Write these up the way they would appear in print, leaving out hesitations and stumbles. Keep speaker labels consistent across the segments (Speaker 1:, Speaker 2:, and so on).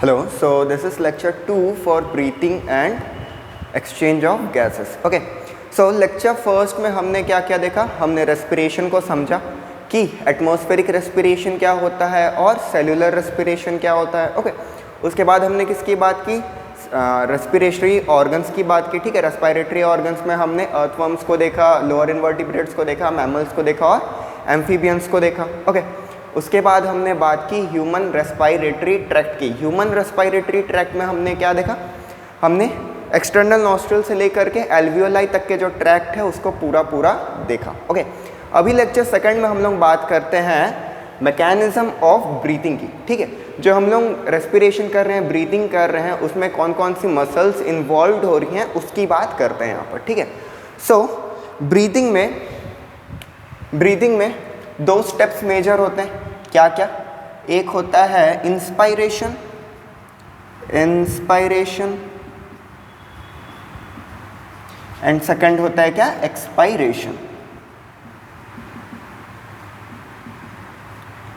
Speaker 1: Hello, so this is lecture 2 for breathing and exchange of gases. Okay, so lecture first में हमने क्या क्या देखा, हमने रेस्पिरेशन को समझा कि एटमॉस्फेरिक रेस्पिरेशन क्या होता है और सेलुलर रेस्पिरेशन क्या होता है. ओके, उसके बाद हमने किसकी बात की, रेस्पिरेटरी ऑर्गन्स की बात की. ठीक है, रेस्पिरेटरी ऑर्गन्स में हमने अर्थवर्म्स को देखा, लोअर इन्वर्टिब्रेट्स को देखा, मैमल्स को देखा और एम्फीबियंस को देखा. ओके, उसके बाद हमने बात की ह्यूमन रेस्पिरेटरी ट्रैक्ट की. ह्यूमन रेस्पिरेटरी ट्रैक्ट में हमने क्या देखा, हमने एक्सटर्नल नॉस्ट्रल से लेकर के एल्वियोलाई तक के जो ट्रैक्ट है उसको पूरा देखा. ओके, अभी लेक्चर सेकंड में हम लोग बात करते हैं मैकेनिज्म ऑफ ब्रीथिंग की. ठीक है, जो हम लोग रेस्पिरेशन कर रहे हैं, ब्रीथिंग कर रहे हैं, उसमें कौन कौन सी मसल्स इन्वॉल्व हो रही हैं उसकी बात करते हैं यहाँ पर. ठीक है, सो ब्रीथिंग में दो स्टेप्स मेजर होते हैं. क्या क्या, एक होता है इंस्पायरेशन एंड सेकंड होता है क्या, एक्सपायरेशन.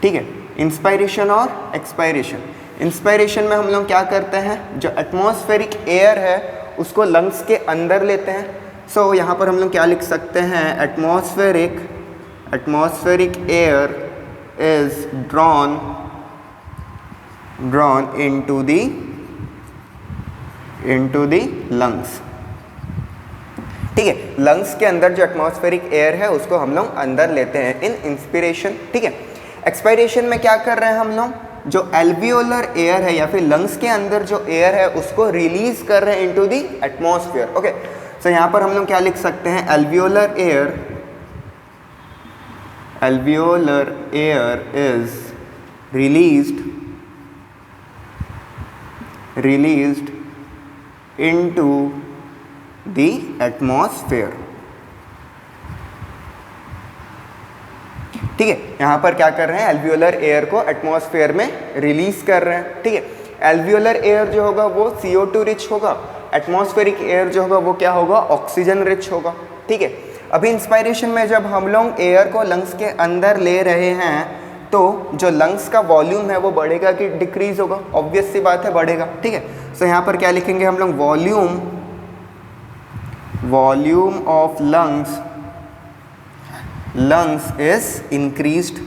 Speaker 1: ठीक है, इंस्पायरेशन और एक्सपायरेशन. इंस्पायरेशन में हम लोग क्या करते हैं, जो एटमॉस्फेरिक एयर है उसको लंग्स के अंदर लेते हैं. सो यहाँ पर हम लोग क्या लिख सकते हैं, atmospheric air is drawn into the lungs. ठीक है, लंग्स के अंदर जो एटमॉस्फेरिक एयर है उसको हम लोग अंदर लेते हैं इन इंस्पिरेशन. ठीक है, एक्सपायरेशन में क्या कर रहे हैं हम लोग, जो एल्वियोलर एयर है या फिर लंग्स के अंदर जो एयर है उसको रिलीज कर रहे हैं इनटू द एटमॉस्फेयर. ओके, सो यहाँ पर हम लोग क्या लिख सकते हैं, alveolar air is released into the atmosphere. ठीक है, यहाँ पर क्या कर रहे हैं, एल्वियोलर एयर को एटमॉस्फेयर में रिलीज कर रहे हैं. ठीक है, एल्वियोलर एयर जो होगा वो CO2 रिच होगा, एटमॉस्फेरिक एयर जो होगा वो क्या होगा, ऑक्सीजन रिच होगा. ठीक है, अभी इंस्पायरेशन में जब हम लोग एयर को लंग्स के अंदर ले रहे हैं तो जो लंग्स का वॉल्यूम है वो बढ़ेगा कि डिक्रीज होगा, ऑब्वियस सी बात है बढ़ेगा. ठीक है, सो यहाँ पर क्या लिखेंगे हम लोग, volume of lungs is increased.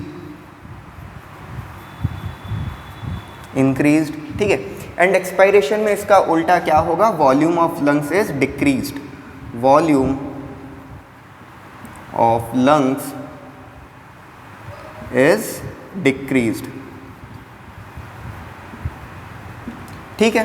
Speaker 1: ठीक है, एंड एक्सपायरेशन में इसका उल्टा क्या होगा, volume of lungs is decreased. Volume of lungs is decreased. ठीक है,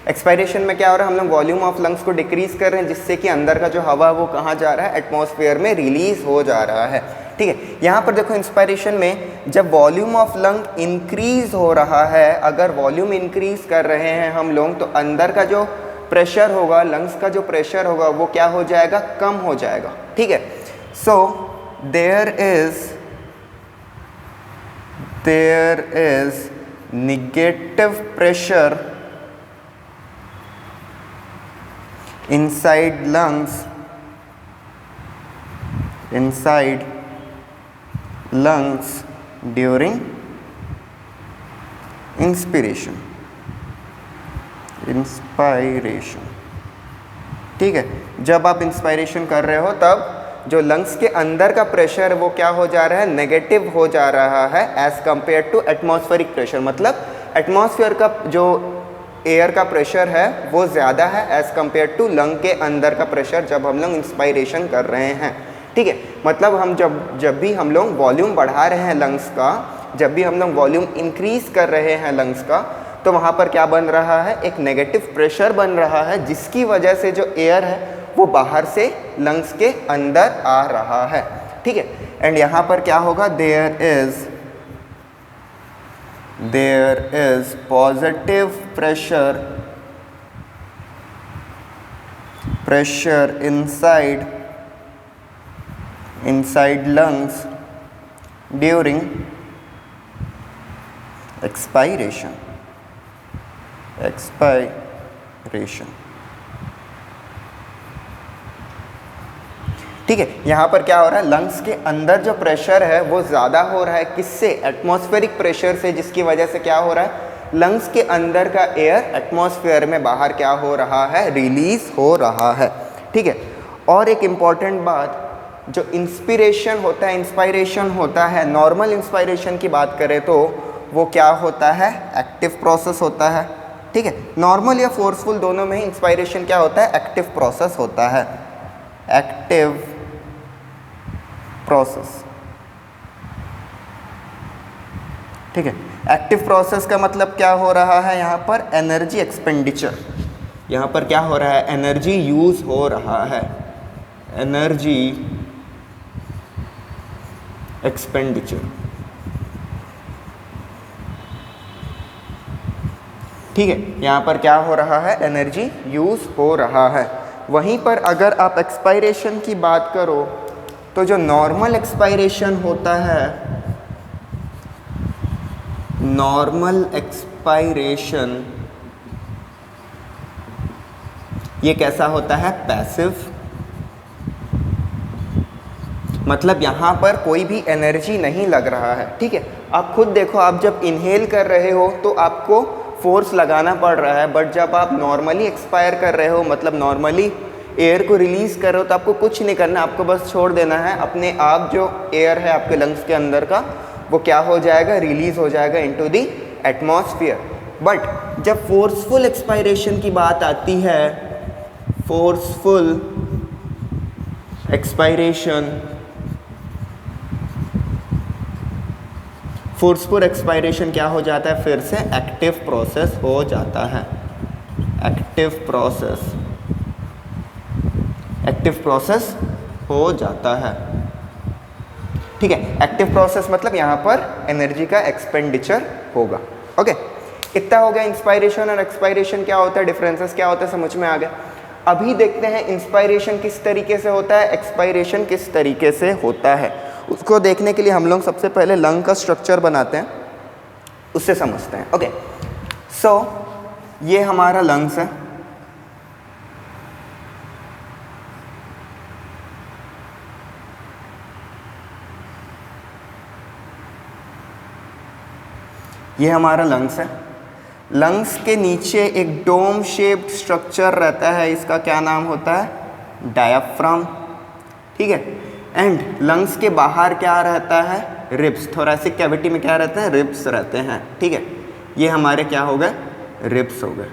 Speaker 1: एक्सपायरेशन में क्या हो रहा है, हम लोग वॉल्यूम ऑफ लंग्स को डिक्रीज कर रहे हैं जिससे कि अंदर का जो हवा है वो कहाँ जा रहा है, एटमॉस्फेयर में रिलीज हो जा रहा है. ठीक है, यहाँ पर देखो इंस्पायरेशन में जब वॉल्यूम ऑफ लंग इंक्रीज हो रहा है, अगर वॉल्यूम इंक्रीज कर रहे हैं हम लोग तो अंदर का जो प्रेशर होगा, लंग्स का जो प्रेशर होगा वो क्या हो जाएगा, कम हो जाएगा. ठीक है, so there is negative pressure inside lungs during inspiration. ठीक है, जब आप इंस्पायरेशन कर रहे हो तब जो लंग्स के अंदर का प्रेशर वो क्या हो जा रहा है, नेगेटिव हो जा रहा है as compare to atmospheric pressure. मतलब एटमॉस्फेयर का जो एयर का प्रेशर है वो ज़्यादा है एज कंपेयर टू लंग के अंदर का प्रेशर जब हम लोग इंस्पायरेशन कर रहे हैं. ठीक है, मतलब हम जब भी हम लोग वॉल्यूम बढ़ा रहे हैं लंग्स का, जब भी हम लोग वॉल्यूम इंक्रीज कर रहे हैं लंग्स का, तो वहाँ पर क्या बन रहा है, एक नेगेटिव प्रेशर बन रहा है जिसकी वजह से जो एयर है वो बाहर से लंग्स के अंदर आ रहा है. ठीक है, एंड यहाँ पर क्या होगा, there is positive pressure inside lungs during expiration. ठीक है, यहाँ पर क्या हो रहा है, लंग्स के अंदर जो प्रेशर है वो ज़्यादा हो रहा है, किससे, एटमॉस्फेरिक प्रेशर से, जिसकी वजह से क्या हो रहा है, लंग्स के अंदर का एयर एटमॉस्फेयर में बाहर क्या हो रहा है, रिलीज हो रहा है। ठीक है, और एक इम्पॉर्टेंट बात, जो इंस्पिरेशन होता है, इंस्पायरेशन होता है, नॉर्मल इंस्पायरेशन की बात करें तो वो क्या होता है, एक्टिव प्रोसेस होता है। ठीक है, नॉर्मल या फोर्सफुल दोनों में ही इंस्पायरेशन क्या होता है, एक्टिव प्रोसेस होता है, एक्टिव प्रोसेस। ठीक है, एक्टिव प्रोसेस का मतलब क्या हो रहा है, यहाँ पर एनर्जी एक्सपेंडिचर, यहाँ पर क्या हो रहा है, एनर्जी यूज हो रहा है, एनर्जी एक्सपेंडिचर। ठीक है, यहाँ पर क्या हो रहा है, एनर्जी यूज हो रहा है। वहीं पर अगर आप एक्सपायरेशन की बात करो तो जो नॉर्मल एक्सपायरेशन होता है, नॉर्मल एक्सपायरेशन ये कैसा होता है, पैसिव। मतलब यहाँ पर कोई भी एनर्जी नहीं लग रहा है। ठीक है, आप खुद देखो, आप जब इनहेल कर रहे हो तो आपको फोर्स लगाना पड़ रहा है, बट जब आप नॉर्मली एक्सपायर कर रहे हो, मतलब नॉर्मली एयर को रिलीज़ कर रहे हो, तो आपको कुछ नहीं करना, आपको बस छोड़ देना है, अपने आप जो एयर है आपके लंग्स के अंदर का वो क्या हो जाएगा, रिलीज़ हो जाएगा इनटू द एटमॉस्फेयर। बट जब फोर्सफुल एक्सपायरेशन की बात आती है, फोर्सफुल एक्सपायरेशन, फोर्सफुल एक्सपायरेशन क्या हो जाता है, फिर से एक्टिव प्रोसेस हो जाता है, एक्टिव प्रोसेस, एक्टिव प्रोसेस हो जाता है। ठीक है, एक्टिव प्रोसेस मतलब यहाँ पर एनर्जी का एक्सपेंडिचर होगा। ओके, इतना हो गया इंस्पायरेशन और एक्सपायरेशन क्या होता है, डिफरेंसेस क्या होता है, समझ में आ गया। अभी देखते हैं इंस्पायरेशन किस तरीके से होता है, एक्सपायरेशन किस तरीके से होता है। उसको देखने के लिए हम लोग सबसे पहले लंग का स्ट्रक्चर बनाते हैं, उससे समझते हैं। ओके, सो ये हमारा लंग्स है, ये हमारा लंग्स है। लंग्स के नीचे एक डोम शेप्ड स्ट्रक्चर रहता है, इसका क्या नाम होता है, डायाफ्राम। ठीक है, एंड लंग्स के बाहर क्या रहता है, रिब्स। थोरैसिक कैविटी में क्या रहते हैं, रिब्स रहते हैं। ठीक है, ये हमारे क्या हो गए, रिब्स हो गए।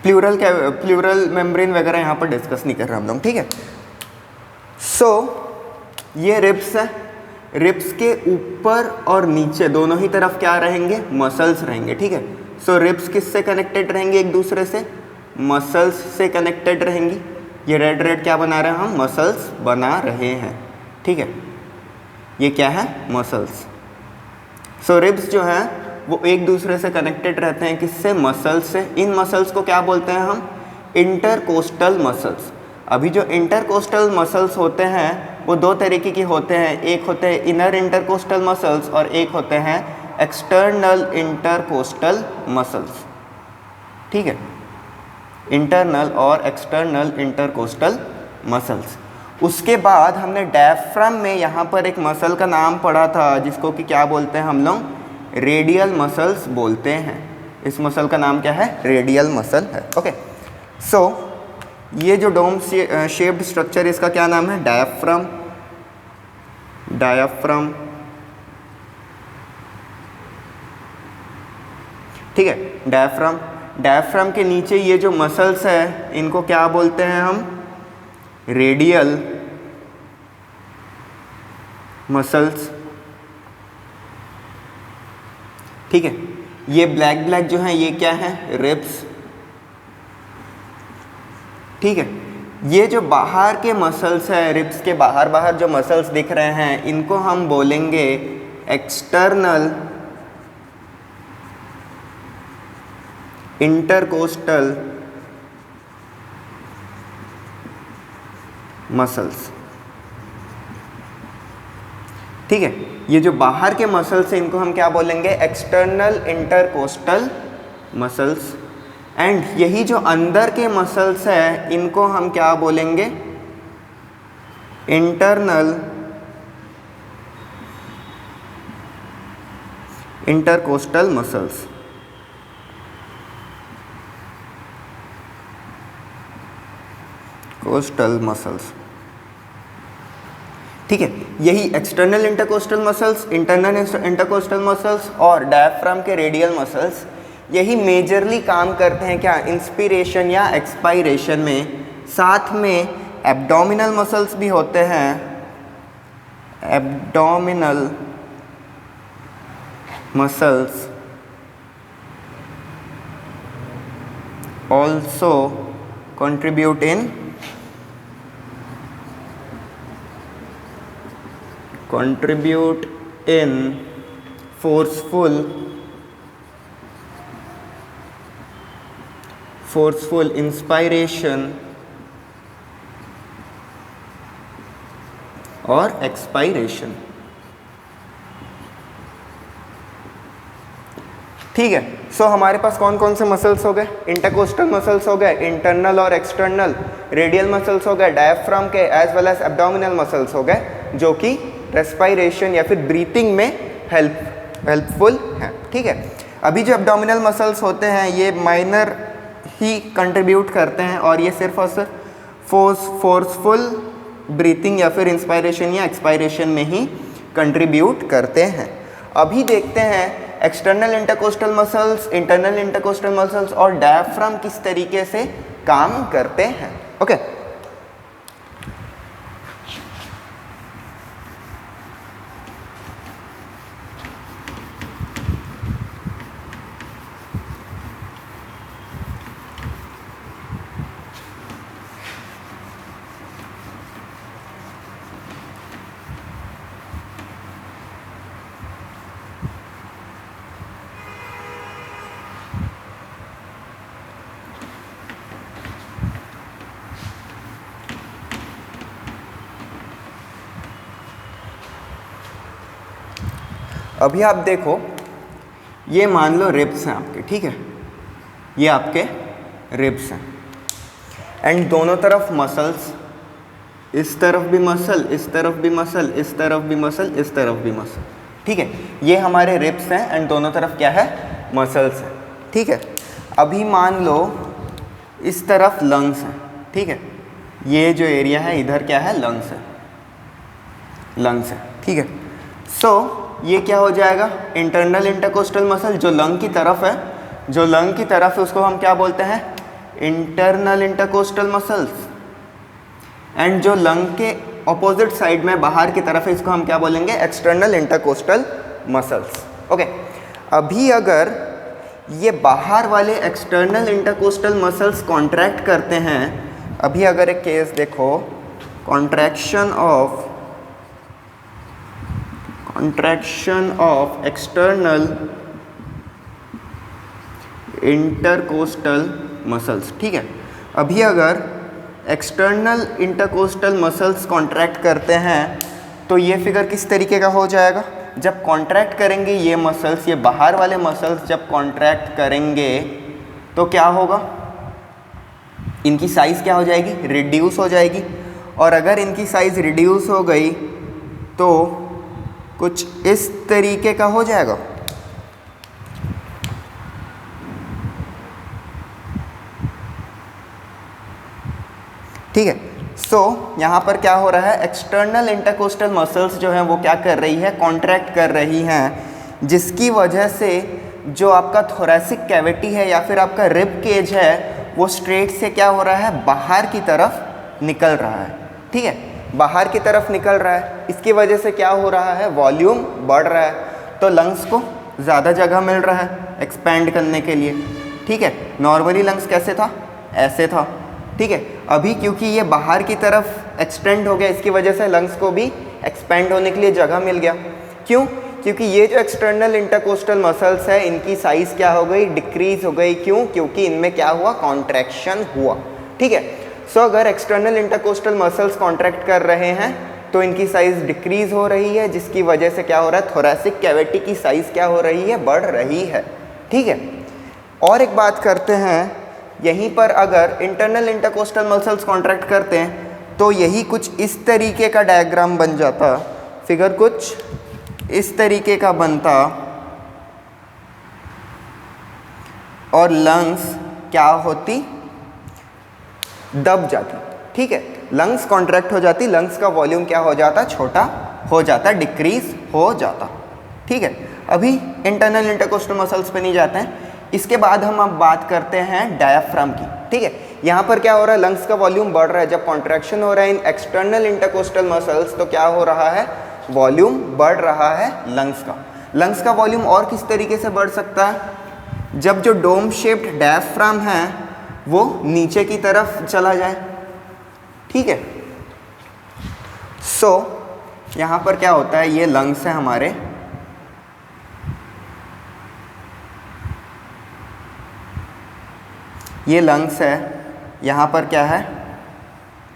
Speaker 1: प्लूरल मेम्ब्रेन वगैरह यहाँ पर डिस्कस नहीं कर रहे हम लोग। ठीक है, सो ये रिब्स है, रिब्स के ऊपर और नीचे दोनों ही तरफ क्या रहेंगे, मसल्स रहेंगे। ठीक है, सो रिब्स किससे कनेक्टेड रहेंगे, एक दूसरे से, मसल्स से कनेक्टेड रहेंगी। ये रेड रेड क्या बना रहे हैं हम, मसल्स बना रहे हैं। ठीक है, ये क्या है, मसल्स। सो रिब्स जो है वो एक दूसरे से कनेक्टेड रहते हैं, किससे, मसल्स से। इन मसल्स को क्या बोलते हैं हम, इंटरकोस्टल मसल्स। अभी जो इंटरकोस्टल मसल्स होते हैं वो दो तरीके के होते हैं, एक होते हैं इनर इंटरकोस्टल मसल्स और एक होते हैं एक्सटर्नल इंटरकोस्टल मसल्स। ठीक है, इंटरनल और एक्सटर्नल इंटरकोस्टल मसल्स। उसके बाद हमने डायफ्राम में यहाँ पर एक मसल का नाम पढ़ा था जिसको कि क्या बोलते हैं हम लोग, रेडियल मसल्स बोलते हैं। इस मसल का नाम क्या है, रेडियल मसल है। ओके, सो ये जो डोम शेप्ड स्ट्रक्चर है इसका क्या नाम है, डायफ्राम। डायफ्राम, ठीक है, डायफ्राम। डायफ्राम के नीचे ये जो मसल्स है इनको क्या बोलते हैं हम, रेडियल मसल्स। ठीक है, ये ब्लैक ब्लैक जो है ये क्या है, रिब्स। ठीक है, ये जो बाहर के मसल्स हैं, रिब्स के बाहर बाहर जो मसल्स दिख रहे हैं इनको हम बोलेंगे एक्सटर्नल इंटरकोस्टल मसल्स। ठीक है, ये जो बाहर के मसल्स हैं इनको हम क्या बोलेंगे, एक्सटर्नल इंटरकोस्टल मसल्स। एंड यही जो अंदर के मसल्स है इनको हम क्या बोलेंगे, internal intercostal muscles. Coastal muscles, ठीक है। यही external intercostal muscles, internal intercostal muscles और डायफ्राम के रेडियल मसल्स, यही मेजरली काम करते हैं क्या, इंस्पिरेशन या एक्सपायरेशन में। साथ में एब्डोमिनल मसल्स भी होते हैं, abdominal muscles also contribute in forceful inspiration और एक्सपायरेशन, ठीक है। सो हमारे पास कौन कौन से मसल्स हो गए, इंटरकोस्टल मसल्स हो गए, इंटरनल और एक्सटर्नल, रेडियल मसल्स हो गए, डायफ्राम के as well as abdominal muscles हो गए, जो कि रेस्पायरेशन या फिर ब्रीथिंग में हेल्पफुल हैं, ठीक है। अभी जो एब्डोमिनल मसल्स होते हैं ये माइनर ही कंट्रीब्यूट करते हैं और ये सिर्फ और सिर्फ फोर्सफुल ब्रीथिंग या फिर इंस्पायरेशन या एक्सपायरेशन में ही कंट्रीब्यूट करते हैं। अभी देखते हैं external intercostal muscles, internal intercostal muscles और डायफ्राम किस तरीके से काम करते हैं, ओके। अभी आप देखो, ये मान लो रिब्स हैं आपके, ठीक है, ये आपके रिब्स हैं एंड दोनों तरफ मसल्स, इस तरफ भी मसल, इस तरफ भी मसल, इस तरफ भी मसल, इस तरफ भी मसल, ठीक है। ये हमारे रिब्स हैं एंड दोनों तरफ क्या है, मसल्स हैं, ठीक है। अभी मान लो इस तरफ लंग्स हैं, ठीक है, ये जो एरिया है इधर क्या है, लंग्स है, लंग्स है, ठीक है। सो ये क्या हो जाएगा, इंटरनल इंटरकोस्टल मसल जो लंग की तरफ है, जो लंग की तरफ है उसको हम क्या बोलते हैं, इंटरनल इंटरकोस्टल मसल्स, एंड जो लंग के ऑपोजिट साइड में बाहर की तरफ है इसको हम क्या बोलेंगे, एक्सटर्नल इंटरकोस्टल मसल्स, ओके। अभी अगर ये बाहर वाले एक्सटर्नल इंटरकोस्टल मसल्स कॉन्ट्रैक्ट करते हैं, अभी अगर एक केस देखो, contraction of external intercostal muscles, ठीक है। अभी अगर एक्सटर्नल इंटरकोस्टल मसल्स कॉन्ट्रैक्ट करते हैं तो ये फिगर किस तरीके का हो जाएगा, जब कॉन्ट्रैक्ट करेंगे ये मसल्स, ये बाहर वाले मसल्स जब कॉन्ट्रैक्ट करेंगे तो क्या होगा, इनकी साइज़ क्या हो जाएगी, रिड्यूस हो जाएगी। और अगर इनकी साइज़ रिड्यूस हो गई तो कुछ इस तरीके का हो जाएगा, ठीक है। सो यहाँ पर क्या हो रहा है, एक्सटर्नल इंटरकोस्टल मसल्स जो हैं वो क्या कर रही है, कॉन्ट्रैक्ट कर रही हैं, जिसकी वजह से जो आपका थोरैसिक कैविटी है या फिर आपका रिब केज है वो स्ट्रेट से क्या हो रहा है, बाहर की तरफ निकल रहा है, ठीक है, बाहर की तरफ निकल रहा है। इसकी वजह से क्या हो रहा है, वॉल्यूम बढ़ रहा है, तो लंग्स को ज़्यादा जगह मिल रहा है एक्सपैंड करने के लिए, ठीक है। नॉर्मली लंग्स कैसे था, ऐसे था, ठीक है। अभी क्योंकि ये बाहर की तरफ एक्सटेंड हो गया, इसकी वजह से लंग्स को भी एक्सपेंड होने के लिए जगह मिल गया। क्यों, क्योंकि ये जो एक्सटर्नल इंटरकोस्टल मसल्स है इनकी साइज़ क्या हो गई, डिक्रीज हो गई। क्यों, क्योंकि इनमें क्या हुआ, कॉन्ट्रैक्शन हुआ, ठीक है। सो अगर एक्सटर्नल इंटरकोस्टल मसल्स कॉन्ट्रैक्ट कर रहे हैं तो इनकी साइज़ डिक्रीज हो रही है, जिसकी वजह से क्या हो रहा है, थोरैसिक कैविटी की साइज़ क्या हो रही है, बढ़ रही है, ठीक है। और एक बात करते हैं यहीं पर अगर इंटरनल इंटरकोस्टल मसल्स कॉन्ट्रैक्ट करते हैं तो यही कुछ इस तरीके का डायग्राम बन जाता, फिगर कुछ इस तरीके का बनता और लंग्स क्या होती, दब जाती। ठीक है, लंग्स कॉन्ट्रैक्ट हो जाती, लंग्स का वॉल्यूम क्या हो जाता, छोटा हो जाता, डिक्रीज हो जाता। ठीक है, अभी इंटरनल इंटरकोस्टल मसल्स पे नहीं जाते हैं। इसके बाद हम अब बात करते हैं डायफ्राम की। ठीक है, यहाँ पर क्या हो रहा है, लंग्स का वॉल्यूम बढ़ रहा है, जब कॉन्ट्रैक्शन हो रहा है इन एक्सटर्नल इंटरकोस्टल मसल्स तो क्या हो रहा है, वॉल्यूम बढ़ रहा है लंग्स का। लंग्स का वॉल्यूम और किस तरीके से बढ़ सकता है, जब जो डोम शेप्ड डायफ्राम है वो नीचे की तरफ चला जाए। ठीक है, सो यहाँ पर क्या होता है, ये लंग्स है हमारे, ये लंग्स है, यहाँ पर क्या है,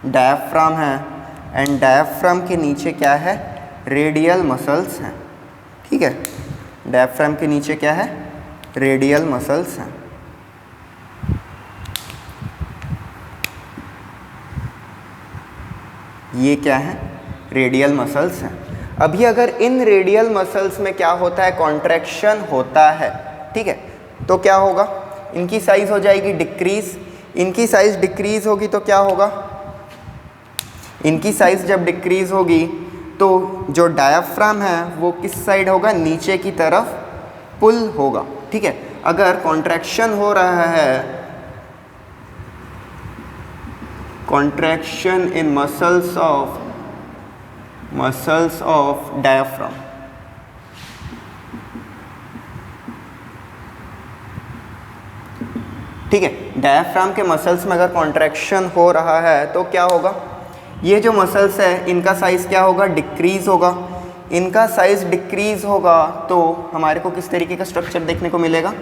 Speaker 1: डायफ्राम है, एंड डायफ्राम के नीचे क्या है, रेडियल मसल्स हैं। ठीक है, डायफ्राम के नीचे क्या है, रेडियल मसल्स हैं। ये क्या है, रेडियल मसल्स हैं। अभी अगर इन रेडियल मसल्स में क्या होता है, कॉन्ट्रैक्शन होता है, ठीक है, तो क्या होगा, इनकी साइज हो जाएगी डिक्रीज। इनकी साइज डिक्रीज होगी तो क्या होगा, इनकी साइज जब डिक्रीज होगी तो जो डायफ्राम है वो किस साइड होगा, नीचे की तरफ पुल होगा। ठीक है, अगर कॉन्ट्रैक्शन हो रहा है, contraction in muscles of diaphragm, ठीक है, डायफ्राम के मसल्स में अगर कॉन्ट्रैक्शन हो रहा है तो क्या होगा, ये जो मसल्स है इनका साइज़ क्या होगा, डिक्रीज़ होगा। इनका साइज़ डिक्रीज़ होगा तो हमारे को किस तरीके का स्ट्रक्चर देखने को मिलेगा,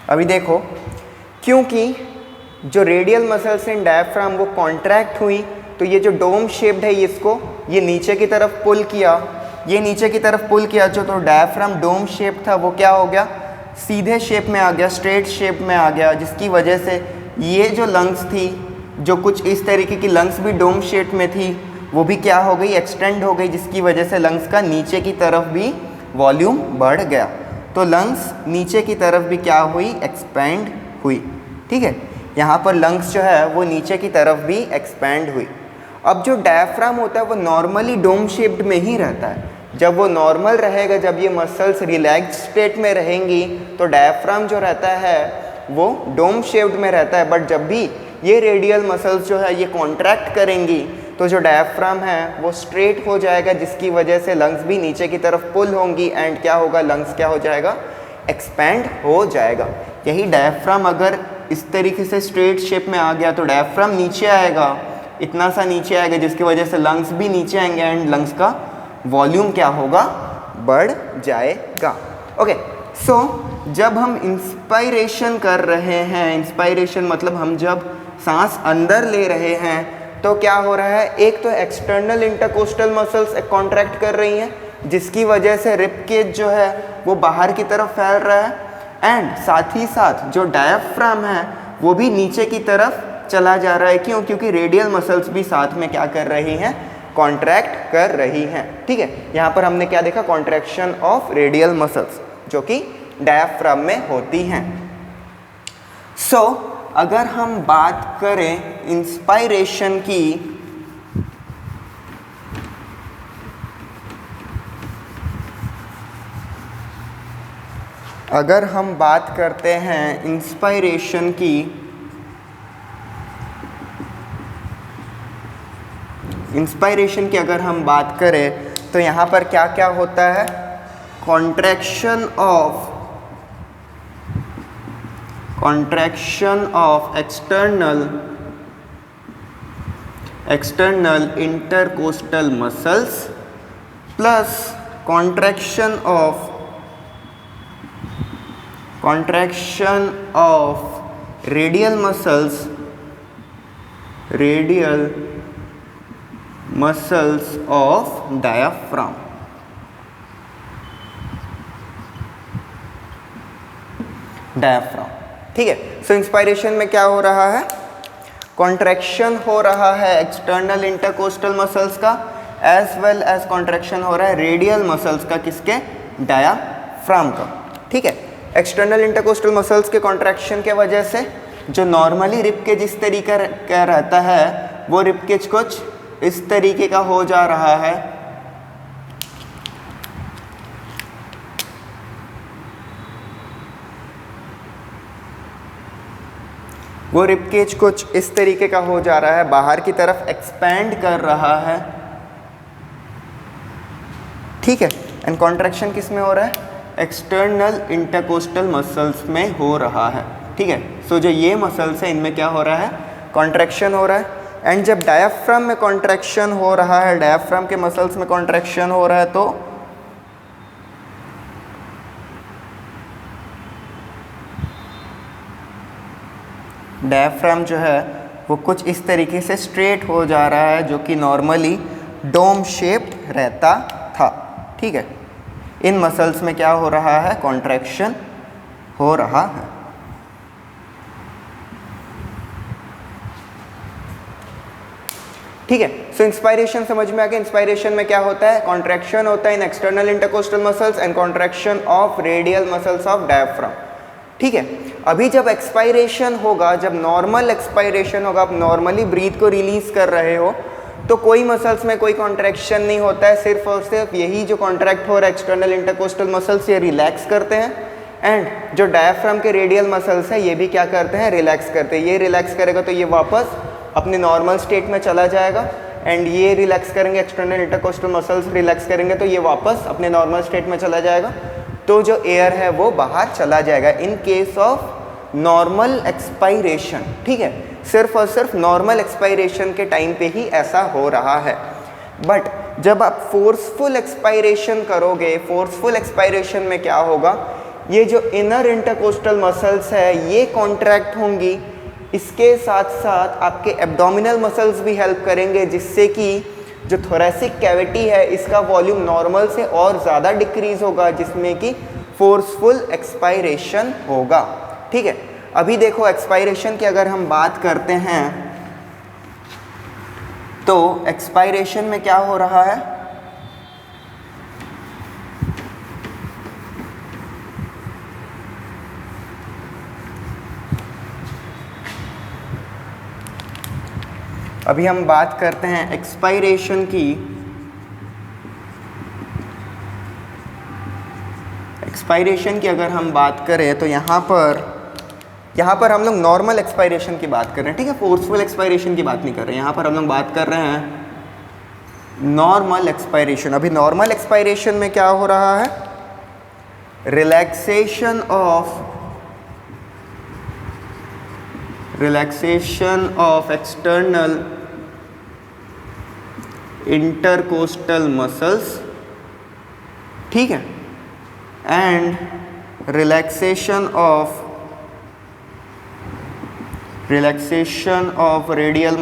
Speaker 1: अभी देखो, क्योंकि जो रेडियल मसल्स इन डायफ्राम वो कॉन्ट्रैक्ट हुई तो ये जो डोम शेप्ड है इसको ये नीचे की तरफ पुल किया, ये नीचे की तरफ पुल किया, जो तो डायफ्राम डोम शेप था वो क्या हो गया, सीधे शेप में आ गया, स्ट्रेट शेप में आ गया, जिसकी वजह से ये जो लंग्स थी, जो कुछ इस तरीके की लंग्स भी डोम शेप में थी, वो भी क्या हो गई, एक्सटेंड हो गई, जिसकी वजह से लंग्स का नीचे की तरफ भी वॉल्यूम बढ़ गया। तो लंग्स नीचे की तरफ भी क्या हुई, एक्सपेंड हुई। ठीक है, यहाँ पर लंग्स जो है वो नीचे की तरफ भी एक्सपेंड हुई। अब जो डायफ्राम होता है वो नॉर्मली डोम शेप्ड में ही रहता है। जब वो नॉर्मल रहेगा, जब ये मसल्स रिलैक्स स्टेट में रहेंगी तो डायफ्राम जो रहता है वो डोम शेप्ड में रहता है। बट जब भी ये रेडियल मसल्स जो है ये कॉन्ट्रैक्ट करेंगी तो जो डायफ्राम है वो स्ट्रेट हो जाएगा, जिसकी वजह से लंग्स भी नीचे की तरफ पुल होंगी एंड क्या होगा, लंग्स क्या हो जाएगा, एक्सपैंड हो जाएगा। यही डायफ्राम अगर इस तरीके से स्ट्रेट शेप में आ गया तो डायफ्राम नीचे आएगा, इतना सा नीचे आएगा, जिसकी वजह से लंग्स भी नीचे आएंगे एंड लंग्स का वॉल्यूम क्या होगा, बढ़ जाएगा। ओके, सो जब हम इंस्पायरेशन कर रहे हैं, इंस्पायरेशन मतलब हम जब सांस अंदर ले रहे हैं तो क्या हो रहा है, एक तो एक्सटर्नल इंटरकोस्टल मसल्स कॉन्ट्रैक्ट कर रही हैं जिसकी वजह से रिब केज जो है वो बाहर की तरफ फैल रहा है एंड साथ ही साथ जो डायफ्राम है वो भी नीचे की तरफ चला जा रहा है। क्यों? क्योंकि रेडियल मसल्स भी साथ में क्या कर रही हैं, कॉन्ट्रैक्ट कर रही हैं। ठीक है, यहाँ पर हमने क्या देखा, कॉन्ट्रैक्शन ऑफ रेडियल मसल्स जो कि डायफ्राम में होती हैं। सो अगर हम बात करें इंस्पायरेशन की, अगर हम बात करते हैं इंस्पायरेशन की, इंस्पायरेशन की अगर हम बात करें तो यहाँ पर क्या क्या होता है, contraction of external external intercostal muscles plus contraction of radial muscles of diaphragm. ठीक है। सो इंस्पायरेशन में क्या हो रहा है, कॉन्ट्रैक्शन हो रहा है एक्सटर्नल इंटरकोस्टल मसल्स का, एज वेल एज कॉन्ट्रैक्शन हो रहा है रेडियल मसल्स का, किसके, डायाफ्राम का। ठीक है। एक्सटर्नल इंटरकोस्टल मसल्स के कॉन्ट्रैक्शन के वजह से जो नॉर्मली रिबकेज इस तरीका का रहता है वो रिबकेज कुछ इस तरीके का हो जा रहा है। वो रिबकेज कुछ इस तरीके का हो जा रहा है, बाहर की तरफ एक्सपैंड कर रहा है। ठीक है। एंड कॉन्ट्रैक्शन किस में हो रहा है, एक्सटर्नल इंटरकोस्टल मसल्स में हो रहा है। ठीक है। सो जो ये मसल्स हैं इनमें क्या हो रहा है, कॉन्ट्रैक्शन हो रहा है। एंड जब डायाफ्राम में कॉन्ट्रैक्शन हो रहा है, डायाफ्राम के मसल्स में कॉन्ट्रैक्शन हो रहा है, तो डायाफ्राम जो है वो कुछ इस तरीके से स्ट्रेट हो जा रहा है, जो कि नॉर्मली डोम शेप्ड रहता था। ठीक है। इन मसल्स में क्या हो रहा है, कॉन्ट्रैक्शन हो रहा है। ठीक है। सो इंस्पायरेशन समझ में आ गया। इंस्पायरेशन में क्या होता है, कॉन्ट्रैक्शन होता है इन external intercostal muscles and contraction of radial muscles of diaphragm. ठीक है। अभी जब एक्सपायरेशन होगा, जब नॉर्मल एक्सपायरेशन होगा, आप नॉर्मली ब्रीथ को रिलीज कर रहे हो, तो कोई मसल्स में कोई कॉन्ट्रैक्शन नहीं होता है, सिर्फ और सिर्फ यही जो कॉन्ट्रैक्ट हो रहा है एक्सटर्नल इंटरकोस्टल मसल्स, ये रिलैक्स करते हैं। एंड जो डायाफ्राम के रेडियल मसल्स है ये भी क्या करते हैं, रिलैक्स करते हैं। ये रिलैक्स करेगा तो ये वापस अपने नॉर्मल स्टेट में चला जाएगा, एंड ये रिलैक्स करेंगे, एक्सटर्नल इंटरकोस्टल मसल्स रिलैक्स करेंगे तो ये वापस अपने नॉर्मल स्टेट में चला जाएगा। तो जो एयर है वो बाहर चला जाएगा in case of normal expiration. ठीक है। सिर्फ और सिर्फ नॉर्मल एक्सपायरेशन के टाइम पे ही ऐसा हो रहा है। बट जब आप फोर्सफुल एक्सपायरेशन करोगे, फोर्सफुल एक्सपायरेशन में क्या होगा, ये जो इनर इंटरकोस्टल मसल्स है ये कॉन्ट्रैक्ट होंगी, इसके साथ साथ आपके एब्डोमिनल मसल्स भी हेल्प करेंगे, जिससे कि जो थोरैसिक कैविटी है इसका वॉल्यूम नॉर्मल से और ज़्यादा डिक्रीज होगा, जिसमें कि फोर्सफुल एक्सपायरेशन होगा। ठीक है। अभी देखो एक्सपायरेशन की अगर हम बात करते हैं तो एक्सपायरेशन में क्या हो रहा है, अभी हम बात करते हैं एक्सपायरेशन की। एक्सपायरेशन की अगर हम बात करें तो यहाँ पर हम लोग नॉर्मल एक्सपायरेशन की बात कर रहे हैं। ठीक है। फोर्सफुल एक्सपायरेशन की बात नहीं कर रहे हैं, यहाँ पर हम लोग बात कर रहे हैं नॉर्मल एक्सपायरेशन। अभी नॉर्मल एक्सपायरेशन में क्या हो रहा है, relaxation of external intercostal muscles. ठीक है। And relaxation of radial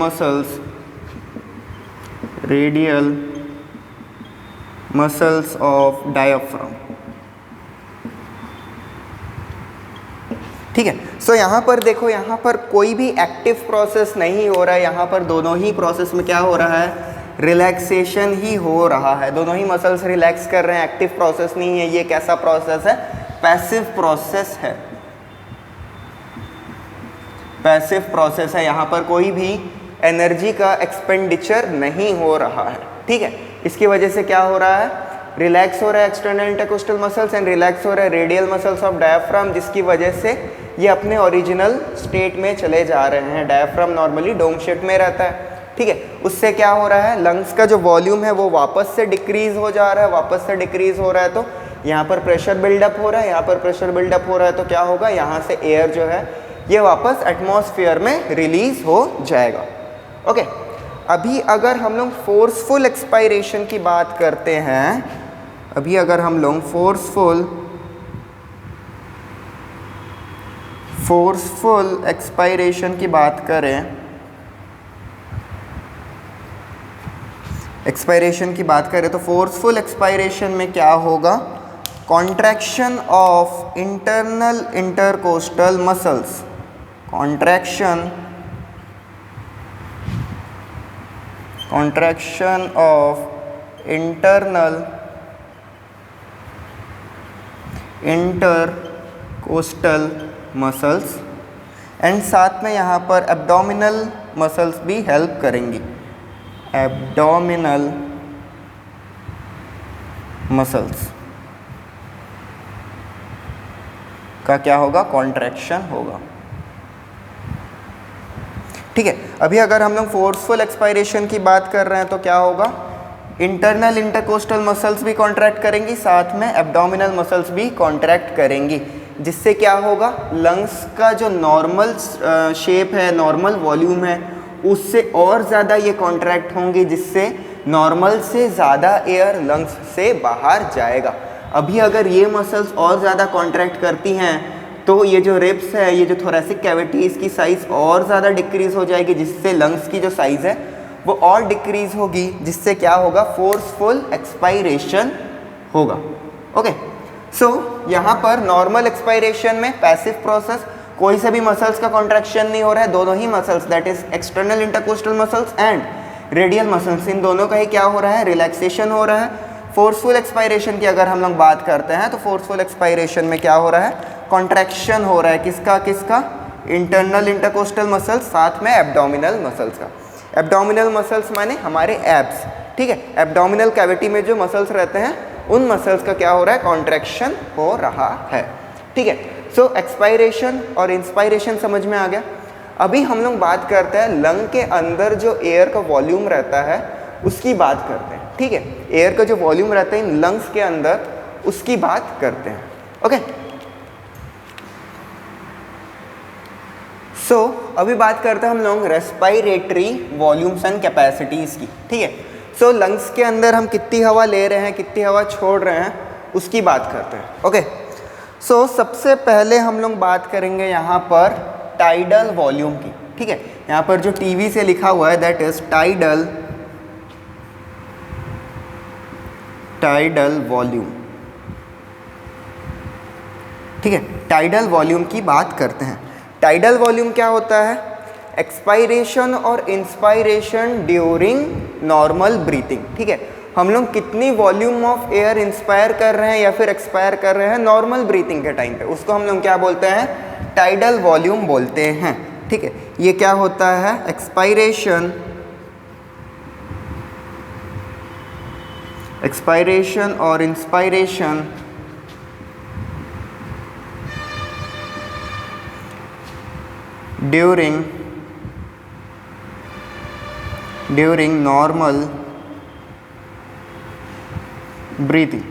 Speaker 1: muscles of diaphragm. ठीक है। सो यहाँ पर देखो, यहाँ पर कोई भी एक्टिव प्रोसेस नहीं हो रहा है, यहाँ पर दोनों ही प्रोसेस में क्या हो रहा है, रिलैक्सेशन ही हो रहा है। दोनों ही मसल्स रिलैक्स कर रहे हैं, एक्टिव प्रोसेस नहीं है। ये कैसा प्रोसेस है, पैसिव प्रोसेस है। पैसिव प्रोसेस है, यहाँ पर कोई भी एनर्जी का एक्सपेंडिचर नहीं हो रहा है। ठीक है। इसकी वजह से क्या हो रहा है, रिलैक्स हो रहा है external intercostal muscles and relax हो रहा है रेडियल मसल्स ऑफ डायाफ्राम, जिसकी वजह से ये अपने ओरिजिनल स्टेट में चले जा रहे हैं। डायाफ्राम नॉर्मली डोम शेप में रहता है। ठीक है। उससे क्या हो रहा है, लंग्स का जो वॉल्यूम है वो वापस से डिक्रीज हो जा रहा है, वापस से डिक्रीज हो रहा है। तो यहाँ पर प्रेशर बिल्डअप हो रहा है, यहाँ पर प्रेशर बिल्डअप हो रहा है, तो क्या होगा, यहाँ से एयर जो है ये वापस एटमॉस्फेयर में रिलीज हो जाएगा। ओके। अभी अगर हम लोग फोर्सफुल एक्सपायरेशन की बात करते हैं, अभी अगर हम लोग फोर्सफुल एक्सपायरेशन की बात करें, तो फोर्सफुल एक्सपायरेशन में क्या होगा, contraction of internal intercostal muscles, contraction of internal intercostal muscles and साथ में यहाँ पर एब्डोमिनल मसल्स भी हेल्प करेंगी, एब्डोमिनल मसल्स का क्या होगा, कॉन्ट्रैक्शन होगा। ठीक है, अभी अगर हम लोग फोर्सफुल एक्सपायरेशन की बात कर रहे हैं तो क्या होगा, इंटरनल इंटरकोस्टल मसल्स भी कॉन्ट्रैक्ट करेंगी, साथ में एब्डोमिनल मसल्स भी कॉन्ट्रैक्ट करेंगी, जिससे क्या होगा, लंग्स का जो नॉर्मल शेप है, नॉर्मल वॉल्यूम है, उससे और ज़्यादा ये कॉन्ट्रैक्ट होंगे, जिससे नॉर्मल से ज़्यादा एयर लंग्स से बाहर जाएगा। अभी अगर ये मसल्स और ज़्यादा कॉन्ट्रैक्ट करती हैं तो ये जो रिब्स है, ये जो थोरेसिक कैविटी, इसकी साइज़ और ज़्यादा डिक्रीज़ हो जाएगी, जिससे लंग्स की जो साइज़ है वो और डिक्रीज़ होगी, जिससे क्या होगा, फोर्सफुल एक्सपायरेशन होगा। ओके, सो यहाँ पर नॉर्मल एक्सपायरेशन में पैसिव प्रोसेस, कोई से भी मसल्स का कॉन्ट्रैक्शन नहीं हो रहा है, दोनों ही muscles, that is external intercostal muscles and radial muscles, इन दोनों का ही क्या हो रहा है, रिलैक्सेशन हो रहा है। फोर्सफुल एक्सपायरेशन की अगर हम लोग बात करते हैं तो फोर्सफुल एक्सपायरेशन में क्या हो रहा है, कॉन्ट्रैक्शन हो रहा है, किसका, इंटरनल इंटरकोस्टल मसल्स, साथ में एब्डोमिनल मसल्स का। एब्डोमिनल मसल्स माने हमारे एब्स, ठीक है, एब्डोमिनल कैविटी में जो मसल्स रहते हैं उन मसल्स का क्या हो रहा है, कॉन्ट्रैक्शन हो रहा है। ठीक है, सो एक्सपायरेशन और इंस्पायरेशन समझ में आ गया। अभी हम लोग बात करते हैं लंग के अंदर जो एयर का वॉल्यूम रहता है उसकी बात करते हैं। ठीक है, एयर का जो वॉल्यूम रहता है इन लंग्स के अंदर, उसकी बात करते हैं। ओके, सो अभी बात करते हैं हम लोग रेस्पिरेटरी वॉल्यूम्स एंड कैपेसिटीज़ की। ठीक है, सो लंग्स के अंदर हम कितनी हवा ले रहे हैं, कितनी हवा छोड़ रहे हैं, उसकी बात करते हैं। ओके, सो सबसे पहले हम लोग बात करेंगे यहाँ पर टाइडल वॉल्यूम की। ठीक है, यहाँ पर जो टीवी से लिखा हुआ है दैट इज टाइडल वॉल्यूम। ठीक है, टाइडल वॉल्यूम की बात करते हैं। टाइडल वॉल्यूम क्या होता है, एक्सपायरेशन और इंस्पायरेशन ड्यूरिंग नॉर्मल ब्रीथिंग। ठीक है, हम लोग कितनी वॉल्यूम ऑफ एयर इंस्पायर कर रहे हैं या फिर एक्सपायर कर रहे हैं नॉर्मल ब्रीथिंग के टाइम पे, उसको हम लोग क्या बोलते हैं, टाइडल वॉल्यूम बोलते हैं। ठीक है, ये क्या होता है, एक्सपायरेशन और इंस्पायरेशन ड्यूरिंग नॉर्मल ब्रीथिंग।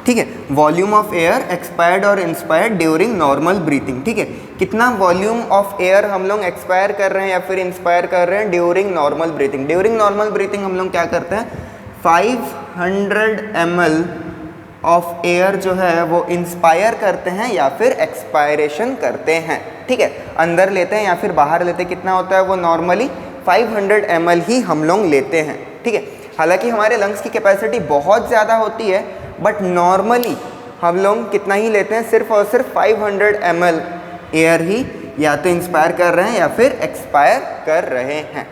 Speaker 1: ठीक है, वॉल्यूम ऑफ एयर एक्सपायर्ड और इंस्पायर्ड ड्यूरिंग नॉर्मल ब्रीथिंग। ठीक है, कितना वॉल्यूम ऑफ एयर हम लोग एक्सपायर कर रहे हैं या फिर इंस्पायर कर रहे हैं during normal breathing. During normal breathing हम लोग क्या करते हैं, 500 ml ऑफ एयर जो है वो इंस्पायर करते हैं या फिर एक्सपायरेशन करते हैं। ठीक है, अंदर लेते हैं या फिर बाहर लेते हैं, कितना होता है वो, नॉर्मली 500 ml ही हम लोग लेते हैं। ठीक है, हालांकि हमारे लंग्स की कैपेसिटी बहुत ज़्यादा होती है, बट नॉर्मली हम लोग कितना ही लेते हैं, सिर्फ और सिर्फ 500 ml एयर ही या तो इंस्पायर कर रहे हैं या फिर एक्सपायर कर रहे हैं।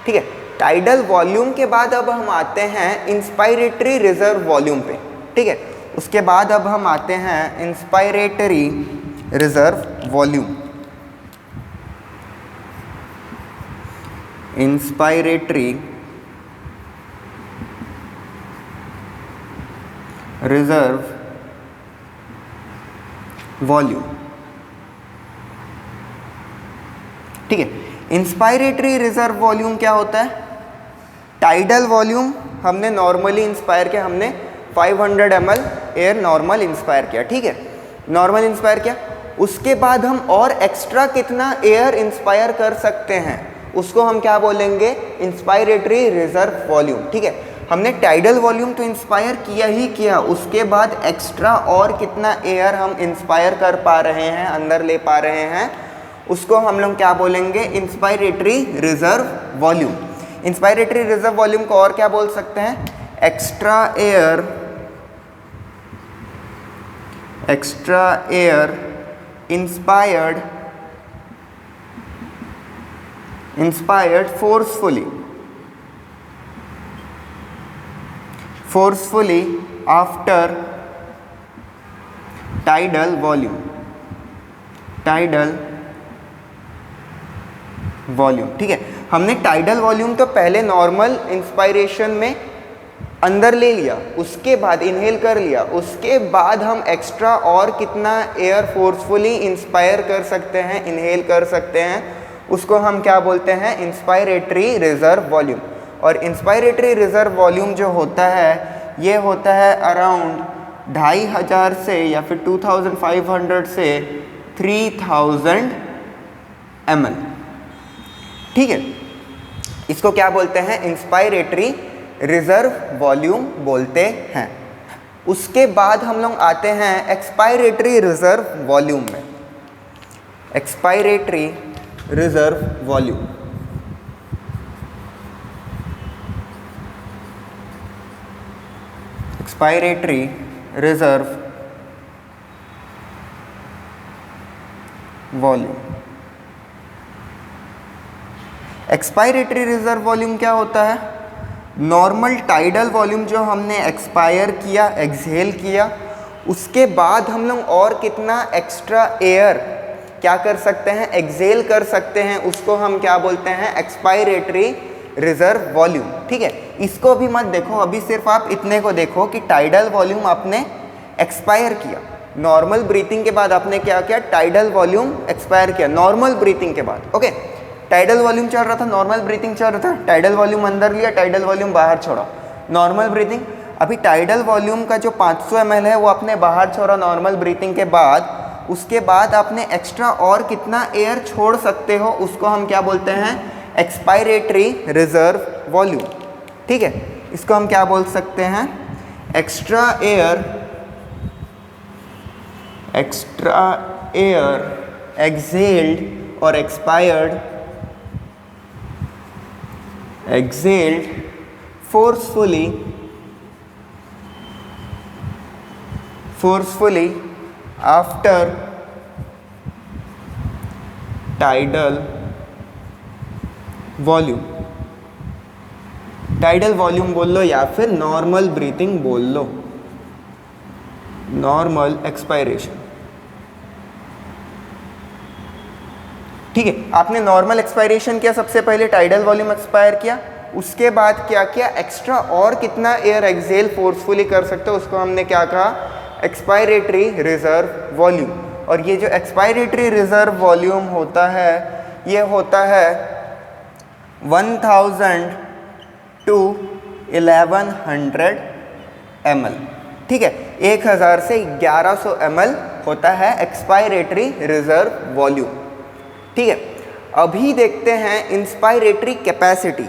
Speaker 1: ठीक है, टाइडल वॉल्यूम के बाद अब हम आते हैं इंस्पायरेटरी रिजर्व वॉल्यूम पे। ठीक है, उसके बाद अब हम आते हैं inspiratory reserve volume. Inspiratory reserve volume. ठीक है, इंस्पायरेटरी रिजर्व वॉल्यूम क्या होता है, टाइडल वॉल्यूम हमने नॉर्मली इंस्पायर किया, हमने 500 ml एयर नॉर्मल इंस्पायर किया। ठीक है, नॉर्मल इंस्पायर किया, उसके बाद हम और एक्स्ट्रा कितना एयर इंस्पायर कर सकते हैं उसको हम क्या बोलेंगे, इंस्पायरेटरी रिजर्व वॉल्यूम। ठीक है, हमने टाइडल वॉल्यूम तो इंस्पायर किया ही किया, उसके बाद एक्स्ट्रा और कितना एयर हम इंस्पायर कर पा रहे हैं, अंदर ले पा रहे हैं, उसको हम लोग क्या बोलेंगे, inspiratory reserve volume. Inspiratory reserve volume को और क्या बोल सकते हैं, extra air inspired forcefully after tidal volume। ठीक है, हमने टाइडल वॉल्यूम तो पहले नॉर्मल इंस्पायरेशन में अंदर ले लिया, उसके बाद इनहेल कर लिया, उसके बाद हम एक्स्ट्रा और कितना एयर फोर्सफुली इंस्पायर कर सकते हैं, इनहेल कर सकते हैं, उसको हम क्या बोलते हैं, इंस्पायरेटरी रिजर्व वॉल्यूम। और इंस्पायरेटरी रिजर्व वॉल्यूम जो होता है ये होता है अराउंड 2500 से या फिर 2500 से 3000 ml। ठीक है, इसको क्या बोलते हैं, इंस्पायरेटरी रिजर्व वॉल्यूम बोलते हैं। उसके बाद हम लोग आते हैं एक्सपायरेटरी रिजर्व वॉल्यूम में। Expiratory reserve volume, expiratory reserve volume. Expiratory reserve volume क्या होता है, नॉर्मल टाइडल वॉल्यूम जो हमने एक्सपायर किया, एक्सहेल किया, उसके बाद हम लोग और कितना एक्स्ट्रा एयर क्या कर सकते हैं, एक्सहेल कर सकते हैं, उसको हम क्या बोलते हैं, एक्सपायरेटरी रिजर्व वॉल्यूम। ठीक है, इसको भी मत देखो, अभी सिर्फ आप इतने को देखो कि टाइडल वॉल्यूम आपने एक्सपायर किया, नॉर्मल ब्रीथिंग के बाद आपने क्या किया, टाइडल वॉल्यूम एक्सपायर किया नॉर्मल ब्रीथिंग के बाद। ओके, टाइडल वॉल्यूम चल रहा था, नॉर्मल ब्रीथिंग चल रहा था, टाइडल वॉल्यूम अंदर लिया, टाइडल वॉल्यूम बाहर छोड़ा, नॉर्मल ब्रीथिंग। अभी टाइडल वॉल्यूम का जो 500 ml है वो आपने बाहर छोड़ा नॉर्मल ब्रीथिंग के बाद, उसके बाद आपने एक्स्ट्रा और कितना एयर छोड़ सकते हो, उसको हम क्या बोलते हैं, एक्सपायरेटरी रिजर्व वॉल्यूम। ठीक है, इसको हम क्या बोल सकते हैं, एक्स्ट्रा एयर एक्सहेल्ड और expired, exhaled forcefully after tidal volume। Tidal volume बोल लो या फिर नॉर्मल ब्रीथिंग बोल लो, नॉर्मल एक्सपायरेशन। ठीक है, आपने नॉर्मल एक्सपायरेशन किया, सबसे पहले टाइडल वॉल्यूम एक्सपायर किया, उसके बाद क्या किया, एक्स्ट्रा और कितना एयर एक्सहेल फोर्सफुली कर सकते हो, उसको हमने क्या कहा, एक्सपायरेटरी रिजर्व वॉल्यूम। और ये जो एक्सपायरेटरी रिजर्व वॉल्यूम होता है ये होता है 1000 to 1100 ml। ठीक है, 1000 से 1100 ml होता है एक्सपायरेटरी रिजर्व वॉल्यूम। ठीक है, अभी देखते हैं इंस्पायरेटरी कैपेसिटी।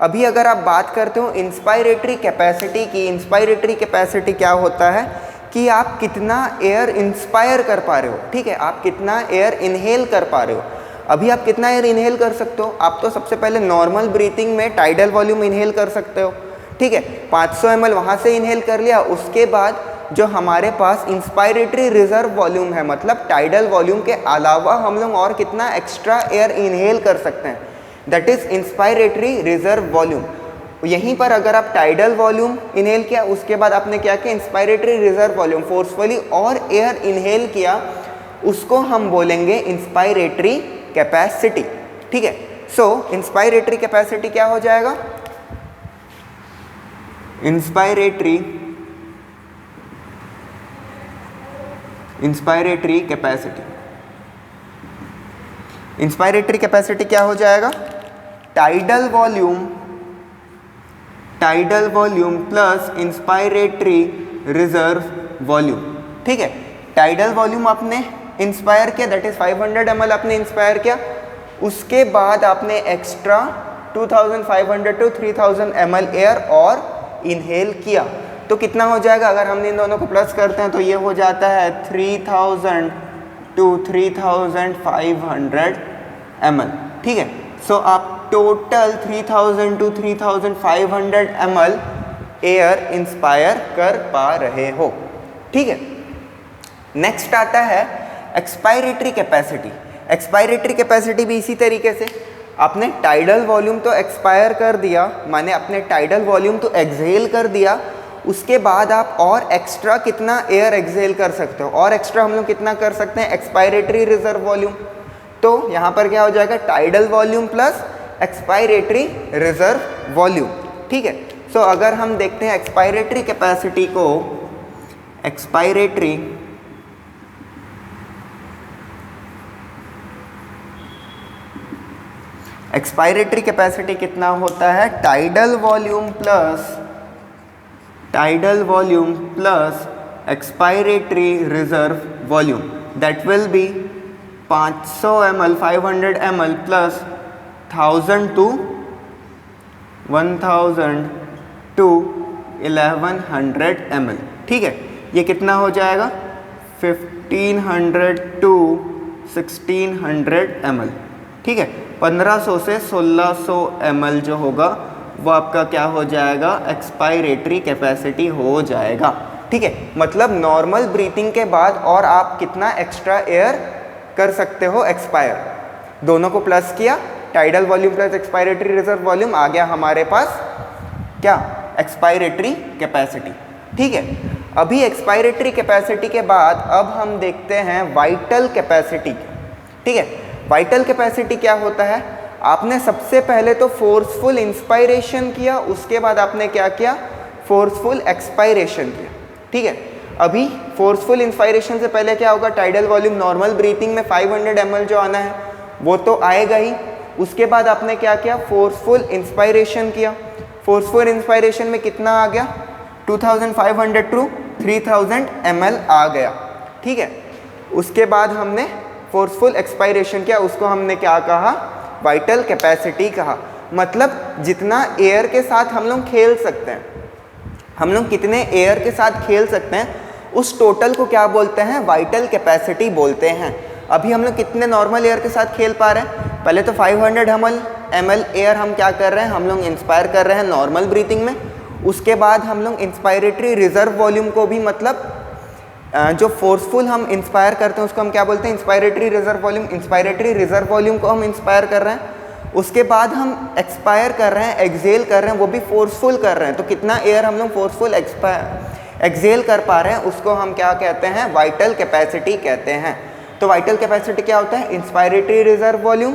Speaker 1: अभी अगर आप बात करते हो इंस्पायरेटरी कैपेसिटी की, इंस्पायरेटरी कैपेसिटी क्या होता है कि आप कितना एयर इंस्पायर कर पा रहे हो। ठीक है, आप कितना एयर इनहेल कर पा रहे हो। अभी आप कितना एयर इनहेल कर सकते हो, आप तो सबसे पहले नॉर्मल ब्रीथिंग में टाइडल वॉल्यूम इनहेल कर सकते हो। ठीक है, 500 ml वहाँ से इनहेल कर लिया, उसके बाद जो हमारे पास इंस्पायरेटरी रिजर्व वॉल्यूम है, मतलब टाइडल वॉल्यूम के अलावा हम लोग और कितना एक्स्ट्रा एयर इनहेल कर सकते हैं, that is inspiratory reserve volume. यहीं पर अगर आप टाइडल वॉल्यूम इनहेल किया, उसके बाद आपने क्या किया, इंस्पायरेटरी रिजर्व वॉल्यूम फोर्सफुली और एयर इनहेल किया, उसको हम बोलेंगे इंस्पायरेटरी कैपेसिटी। ठीक है, सो इंस्पायरेटरी कैपेसिटी क्या हो जाएगा, इंस्पायरेटरी कैपेसिटी। इंस्पायरेटरी कैपेसिटी क्या हो जाएगा, tidal volume plus inspiratory reserve volume. ठीक है, टाइडल वॉल्यूम आपने इंस्पायर किया, दैट इज़ 500 ml आपने इंस्पायर किया, उसके बाद आपने एक्स्ट्रा 2500 to 3000 ml एयर और इनहेल किया, तो कितना हो जाएगा? अगर हमने इन दोनों को प्लस करते हैं तो ये हो जाता है 3000 to 3500 ml, ठीक है। सो आप total 3000 to 3500 ml air inspire कर पा रहे हो, ठीक है। नेक्स्ट आता है एक्सपायरेटरी कैपेसिटी। एक्सपायरेटरी कैपेसिटी भी इसी तरीके से, आपने टाइडल वॉल्यूम तो एक्सपायर कर दिया, माने अपने टाइडल वॉल्यूम तो एक्सहेल कर दिया, उसके बाद आप और एक्स्ट्रा कितना एयर एक्सहेल कर सकते हो, और एक्स्ट्रा हम लोग कितना कर सकते हैं? Expiratory reserve volume. तो यहाँ पर क्या हो जाएगा? Tidal volume plus expiratory reserve volume, ठीक है। सो अगर हम देखते हैं एक्सपायरेटरी कैपेसिटी को, एक्सपायरेटरी कैपेसिटी कितना होता है? Tidal volume plus expiratory reserve volume, that will be 500 ml 500 ml plus 1000 to 1000 to 1100 ml, ठीक है। ये कितना हो जाएगा? 1500 to 1600 ml, ठीक है। 1500 से 1600 ml जो होगा वो आपका क्या हो जाएगा? एक्सपायरेटरी कैपेसिटी हो जाएगा, ठीक है। मतलब नॉर्मल ब्रीथिंग के बाद और आप कितना एक्स्ट्रा एयर कर सकते हो एक्सपायर, दोनों को प्लस किया, tidal volume plus expiratory reserve volume, आ गया हमारे पास क्या? एक्सपायरेटरी कैपेसिटी, ठीक है। अभी एक्सपायरेटरी कैपेसिटी के बाद अब हम देखते हैं वाइटल कैपेसिटी, ठीक है। वाइटल कैपेसिटी क्या होता है? आपने सबसे पहले तो फोर्सफुल इंस्पायरेशन किया, उसके बाद आपने क्या किया? फोर्सफुल एक्सपायरेशन किया, ठीक है। अभी फोर्सफुल इंस्पायरेशन से पहले क्या होगा? टाइडल वॉल्यूम नॉर्मल ब्रीथिंग में 500 ml जो आना है वो तो आएगा ही, उसके बाद आपने क्या किया? फोर्सफुल इंस्पायरेशन किया। फोर्सफुल इंस्पायरेशन में कितना आ गया? 2500 to 3000 ml आ गया, ठीक है। उसके बाद हमने फोर्सफुल एक्सपायरेशन किया, उसको हमने क्या कहा? वाइटल कैपेसिटी कहा। मतलब जितना एयर के साथ हम लोग खेल सकते हैं, हम लोग कितने एयर के साथ खेल सकते हैं, उस टोटल को क्या बोलते हैं? वाइटल कैपेसिटी बोलते हैं। अभी हम लोग कितने नॉर्मल एयर के साथ खेल पा रहे हैं? पहले तो 500 ml एयर हम क्या कर रहे हैं? हम लोग इंस्पायर कर रहे हैं नॉर्मल ब्रीथिंग में, उसके बाद हम लोग इंस्पायरेटरी रिजर्व वॉल्यूम को भी, मतलब जो फोर्सफुल हम इंस्पायर करते हैं उसको हम क्या बोलते हैं? Inspiratory reserve volume. Inspiratory reserve volume को हम इंस्पायर कर रहे हैं, उसके बाद हम एक्सपायर कर रहे हैं, एक्सहेल कर रहे हैं, वो भी फोर्सफुल कर रहे हैं। तो कितना एयर हम लोग फोर्सफुल एक्सहेल कर पा रहे हैं, उसको हम क्या कहते हैं? वाइटल कैपेसिटी कहते हैं। तो वाइटल कैपेसिटी क्या होता है? Inspiratory reserve volume,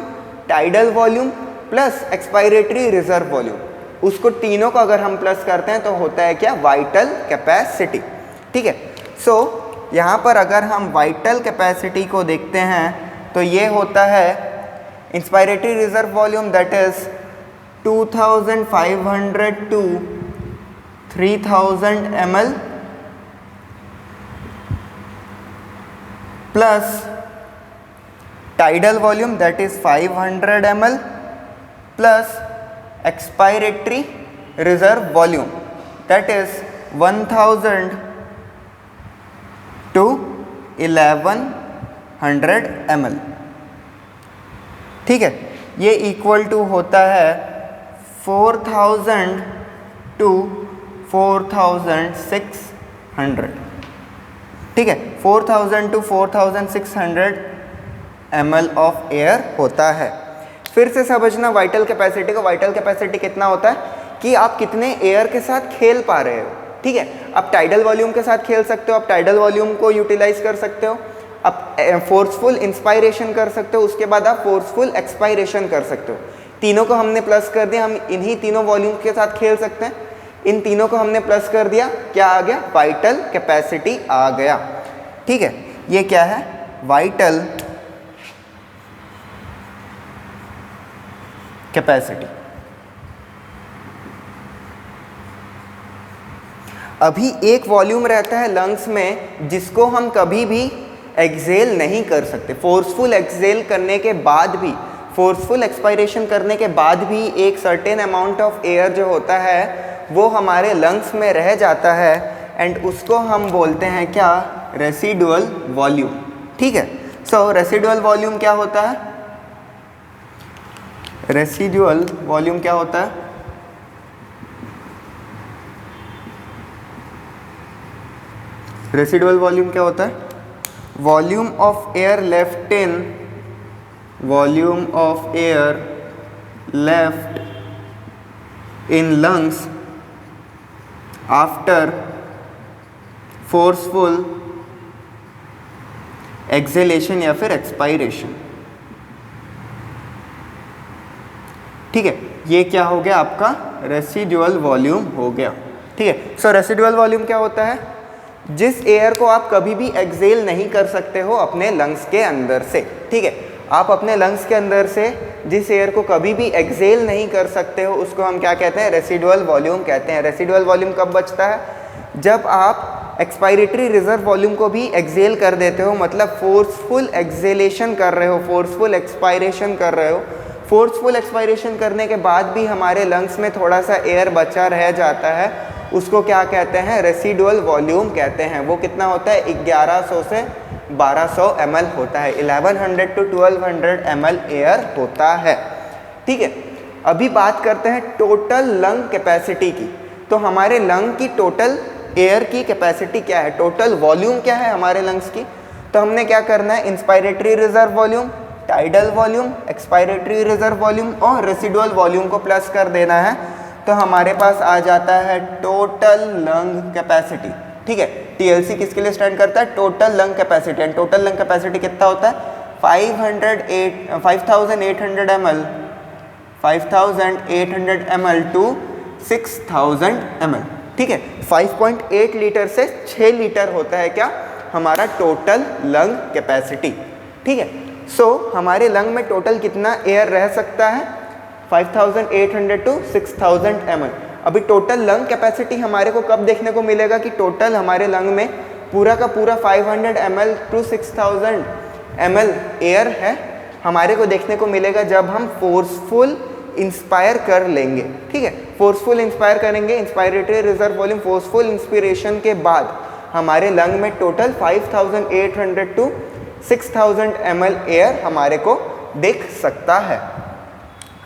Speaker 1: tidal volume plus expiratory reserve volume, उसको तीनों को अगर हम प्लस करते हैं तो होता है क्या? वाइटल कैपेसिटी, ठीक है। सो यहाँ पर अगर हम वाइटल कैपेसिटी को देखते हैं तो ये होता है inspiratory reserve volume, that is 2500 to 3000 ml plus tidal volume, that is 500 ml plus expiratory reserve volume, that is 1000 to 1100 ml, ठीक है। ये इक्वल टू होता है 4000 to 4600, ठीक है। 4000 to 4600 ml ऑफ एयर होता है। फिर से समझना वाइटल कैपेसिटी को। वाइटल कैपेसिटी कितना होता है कि आप कितने एयर के साथ खेल पा रहे हो, ठीक है। आप टाइडल वॉल्यूम के साथ खेल सकते हो, आप टाइडल वॉल्यूम को यूटिलाइज कर सकते हो, आप फोर्सफुल इंस्पायरेशन कर सकते हो, उसके बाद आप फोर्सफुल एक्सपायरेशन कर सकते हो। तीनों को हमने प्लस कर दिया, हम इन्हीं तीनों वॉल्यूम के साथ खेल सकते हैं। इन तीनों को हमने प्लस कर दिया, क्या आ गया? वाइटल कैपेसिटी आ गया, ठीक है। ये क्या है? Vital capacity. अभी एक वॉल्यूम रहता है लंग्स में जिसको हम कभी भी एक्सेल नहीं कर सकते। फोर्सफुल एक्सेल करने के बाद भी, फोर्सफुल एक्सपायरेशन करने के बाद भी एक सर्टेन अमाउंट ऑफ एयर जो होता है वो हमारे लंग्स में रह जाता है एंड उसको हम बोलते हैं क्या, रेसिडुअल वॉल्यूम। ठीक है, सो रेसिडुअल वॉल्यूम क्या होता है, रेसिडुअल वॉल्यूम क्या होता है, रेसिडुअल वॉल्यूम क्या होता है, volume of air left in, volume of air left in lungs after forceful acceleration या फिर एक्सपायरेशन। ठीक है, ये क्या हो गया आपका, रेसिडुअल वॉल्यूम हो गया। ठीक है, सो रेसिडुअल वॉल्यूम क्या होता है, जिस एयर को आप कभी भी एक्सेल नहीं कर सकते हो अपने लंग्स के अंदर से। ठीक है, आप अपने लंग्स के अंदर से जिस एयर को कभी भी एक्सेल नहीं कर सकते हो उसको हम क्या कहते हैं, रेसिडुअल वॉल्यूम कहते हैं। रेसिडुअल वॉल्यूम कब बचता है, जब आप एक्सपायरेटरी रिजर्व वॉल्यूम को भी एक्सेल कर देते हो, मतलब फोर्सफुल एक्सेलेशन कर रहे हो, फोर्सफुल एक्सपायरेशन कर रहे हो। फोर्सफुल एक्सपायरेशन करने के बाद भी हमारे लंग्स में थोड़ा सा एयर बचा रह जाता है, उसको क्या कहते हैं, रेसिडुअल वॉल्यूम कहते हैं। वो कितना होता है, 1100 से 1200 ml होता है, 1100 to 1200 ml एयर होता है। ठीक है, अभी बात करते हैं टोटल लंग कैपेसिटी की। तो हमारे लंग की टोटल एयर की कैपेसिटी क्या है, टोटल वॉल्यूम क्या है हमारे लंग्स की। तो हमने क्या करना है, inspiratory reserve volume, tidal volume, expiratory reserve volume और रेसिडुअल वॉल्यूम को प्लस कर देना है, तो हमारे पास आ जाता है टोटल लंग कैपेसिटी। ठीक है, टीएलसी किसके लिए स्टैंड करता है, total lung capacity. And total lung capacity कितना होता है, 5800 ml, 5800 ml टू 6000 ml। ठीक है, 5.8 लीटर से 6 लीटर होता है क्या, हमारा टोटल लंग कैपेसिटी। ठीक है, सो हमारे लंग में टोटल कितना एयर रह सकता है, 5800 टू 6000 ml। अभी टोटल लंग कैपेसिटी हमारे को कब देखने को मिलेगा कि टोटल हमारे लंग में पूरा का पूरा 500 ml टू 6000 ml एयर है, हमारे को देखने को मिलेगा जब हम फोर्सफुल इंस्पायर कर लेंगे। ठीक है, फोर्सफुल इंस्पायर करेंगे, inspiratory reserve volume, forceful inspiration के बाद हमारे लंग में टोटल 5800 टू 6000 ml एयर हमारे को दिख सकता है।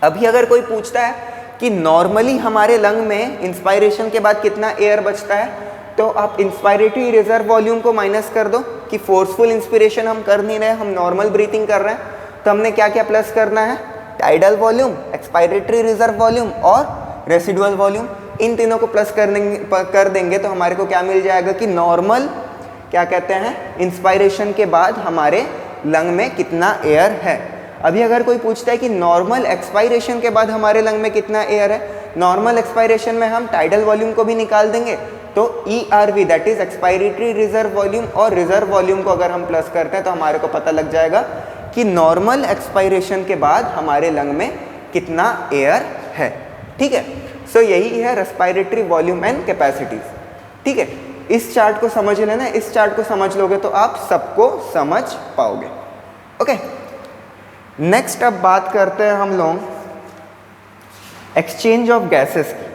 Speaker 1: अभी अगर कोई पूछता है कि नॉर्मली हमारे लंग में इंस्पायरेशन के बाद कितना एयर बचता है, तो आप इंस्पायरेटरी रिजर्व वॉल्यूम को माइनस कर दो कि फोर्सफुल इंस्पिरेशन हम कर नहीं रहे, हम नॉर्मल ब्रीथिंग कर रहे हैं, तो हमने क्या क्या प्लस करना है, tidal volume, expiratory reserve volume और रेसिडुअल वॉल्यूम, इन तीनों को प्लस कर देंगे तो हमारे को क्या मिल जाएगा कि नॉर्मल क्या कहते हैं, इंस्पायरेशन के बाद हमारे लंग में कितना एयर है। अभी अगर कोई पूछता है कि नॉर्मल एक्सपायरेशन के बाद हमारे लंग में कितना एयर है, नॉर्मल एक्सपायरेशन में हम टाइडल वॉल्यूम को भी निकाल देंगे, तो ERV that is expiratory reserve volume और रिजर्व वॉल्यूम को अगर हम प्लस करते हैं तो हमारे को पता लग जाएगा कि नॉर्मल एक्सपायरेशन के बाद हमारे लंग में कितना एयर है। ठीक है, सो यही है रेस्पिरेटरी वॉल्यूम एंड कैपेसिटीज। ठीक है, इस चार्ट को समझ लेना, इस चार्ट को समझ लोगे तो आप सबको समझ पाओगे। ओके, नेक्स्ट अब बात करते हैं हम लोग एक्सचेंज ऑफ गैसेस की।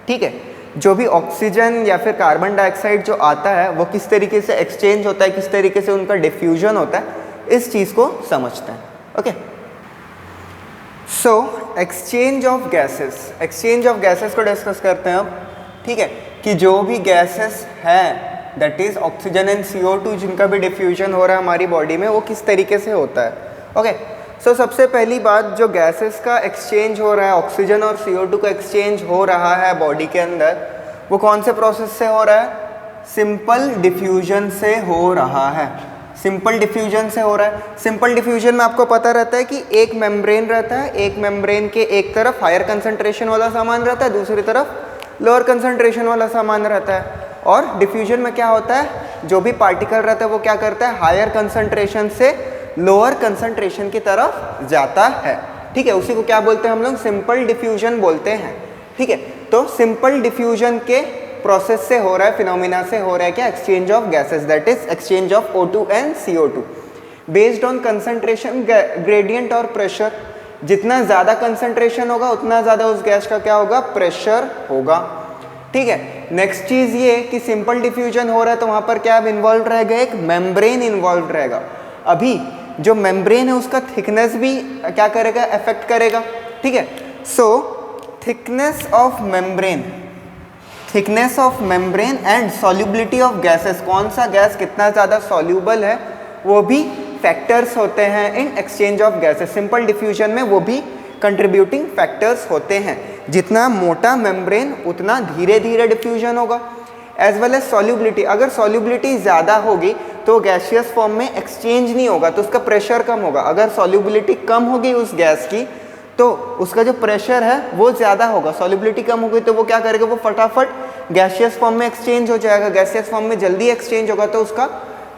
Speaker 1: ठीक है, जो भी ऑक्सीजन या फिर कार्बन डाइऑक्साइड जो आता है वो किस तरीके से एक्सचेंज होता है, किस तरीके से उनका डिफ्यूजन होता है, इस चीज़ को समझते हैं। Okay, so exchange of gases, exchange of gases को डिस्कस करते हैं अब। ठीक है, कि जो भी गैसेस हैं that is oxygen and CO2 जिनका भी डिफ्यूजन हो रहा है हमारी बॉडी में, वो किस तरीके से होता है। ओके, सो सबसे पहली बात, जो गैसेस का एक्सचेंज हो रहा है, ऑक्सीजन और CO2 का एक्सचेंज हो रहा है बॉडी के अंदर, वो कौन से प्रोसेस से हो रहा है, सिंपल डिफ्यूजन से हो रहा है। सिंपल डिफ्यूजन से हो रहा है। सिंपल डिफ्यूजन में आपको पता रहता है कि एक मेम्ब्रेन रहता है, एक मेम्ब्रेन के एक तरफ हायर कंसंट्रेशन वाला सामान रहता है, दूसरी तरफ लोअर कंसंट्रेशन वाला सामान रहता है। और डिफ्यूजन में क्या होता है, जो भी पार्टिकल रहता है वो क्या करता है, हायर कंसंट्रेशन से लोअर कंसंट्रेशन की तरफ जाता है। ठीक है, उसी को क्या बोलते हैं हम लोग, सिंपल डिफ्यूजन बोलते हैं। ठीक है, तो सिंपल डिफ्यूजन के प्रोसेस से हो रहा है, फिनोमिना से हो रहा है क्या, exchange of gases, that is exchange of O2 and CO2 based on concentration gradient और प्रेशर। जितना ज़्यादा कंसंट्रेशन होगा उतना ज़्यादा उस गैस का क्या होगा, प्रेशर होगा। ठीक है, नेक्स्ट चीज़ ये कि सिंपल डिफ्यूजन हो रहा है तो वहाँ पर क्या इन्वॉल्व रहेगा, एक मेम्ब्रेन इन्वॉल्व रहेगा। अभी जो मेम्ब्रेन है उसका थिकनेस भी क्या करेगा, अफेक्ट करेगा। ठीक है, so thickness of membrane and solubility of gases, कौन सा गैस कितना ज़्यादा सॉल्यूबल है, वो भी फैक्टर्स होते हैं in exchange of gases. Simple diffusion में वो भी कंट्रीब्यूटिंग फैक्टर्स होते हैं। जितना मोटा मेम्ब्रेन उतना धीरे धीरे डिफ्यूजन होगा। एज वेल एज सॉल्युबिलिटी, अगर सॉल्युबिलिटी ज़्यादा होगी तो गैसियस फॉर्म में एक्सचेंज नहीं होगा तो उसका प्रेशर कम होगा। अगर सॉल्युबिलिटी कम होगी उस गैस की तो उसका जो प्रेशर है वो ज़्यादा होगा। सॉल्युबिलिटी कम होगी तो वो क्या करेगा, वो फटाफट गैसियस फॉर्म में एक्सचेंज हो जाएगा। गैसियस फॉर्म में जल्दी एक्सचेंज होगा तो उसका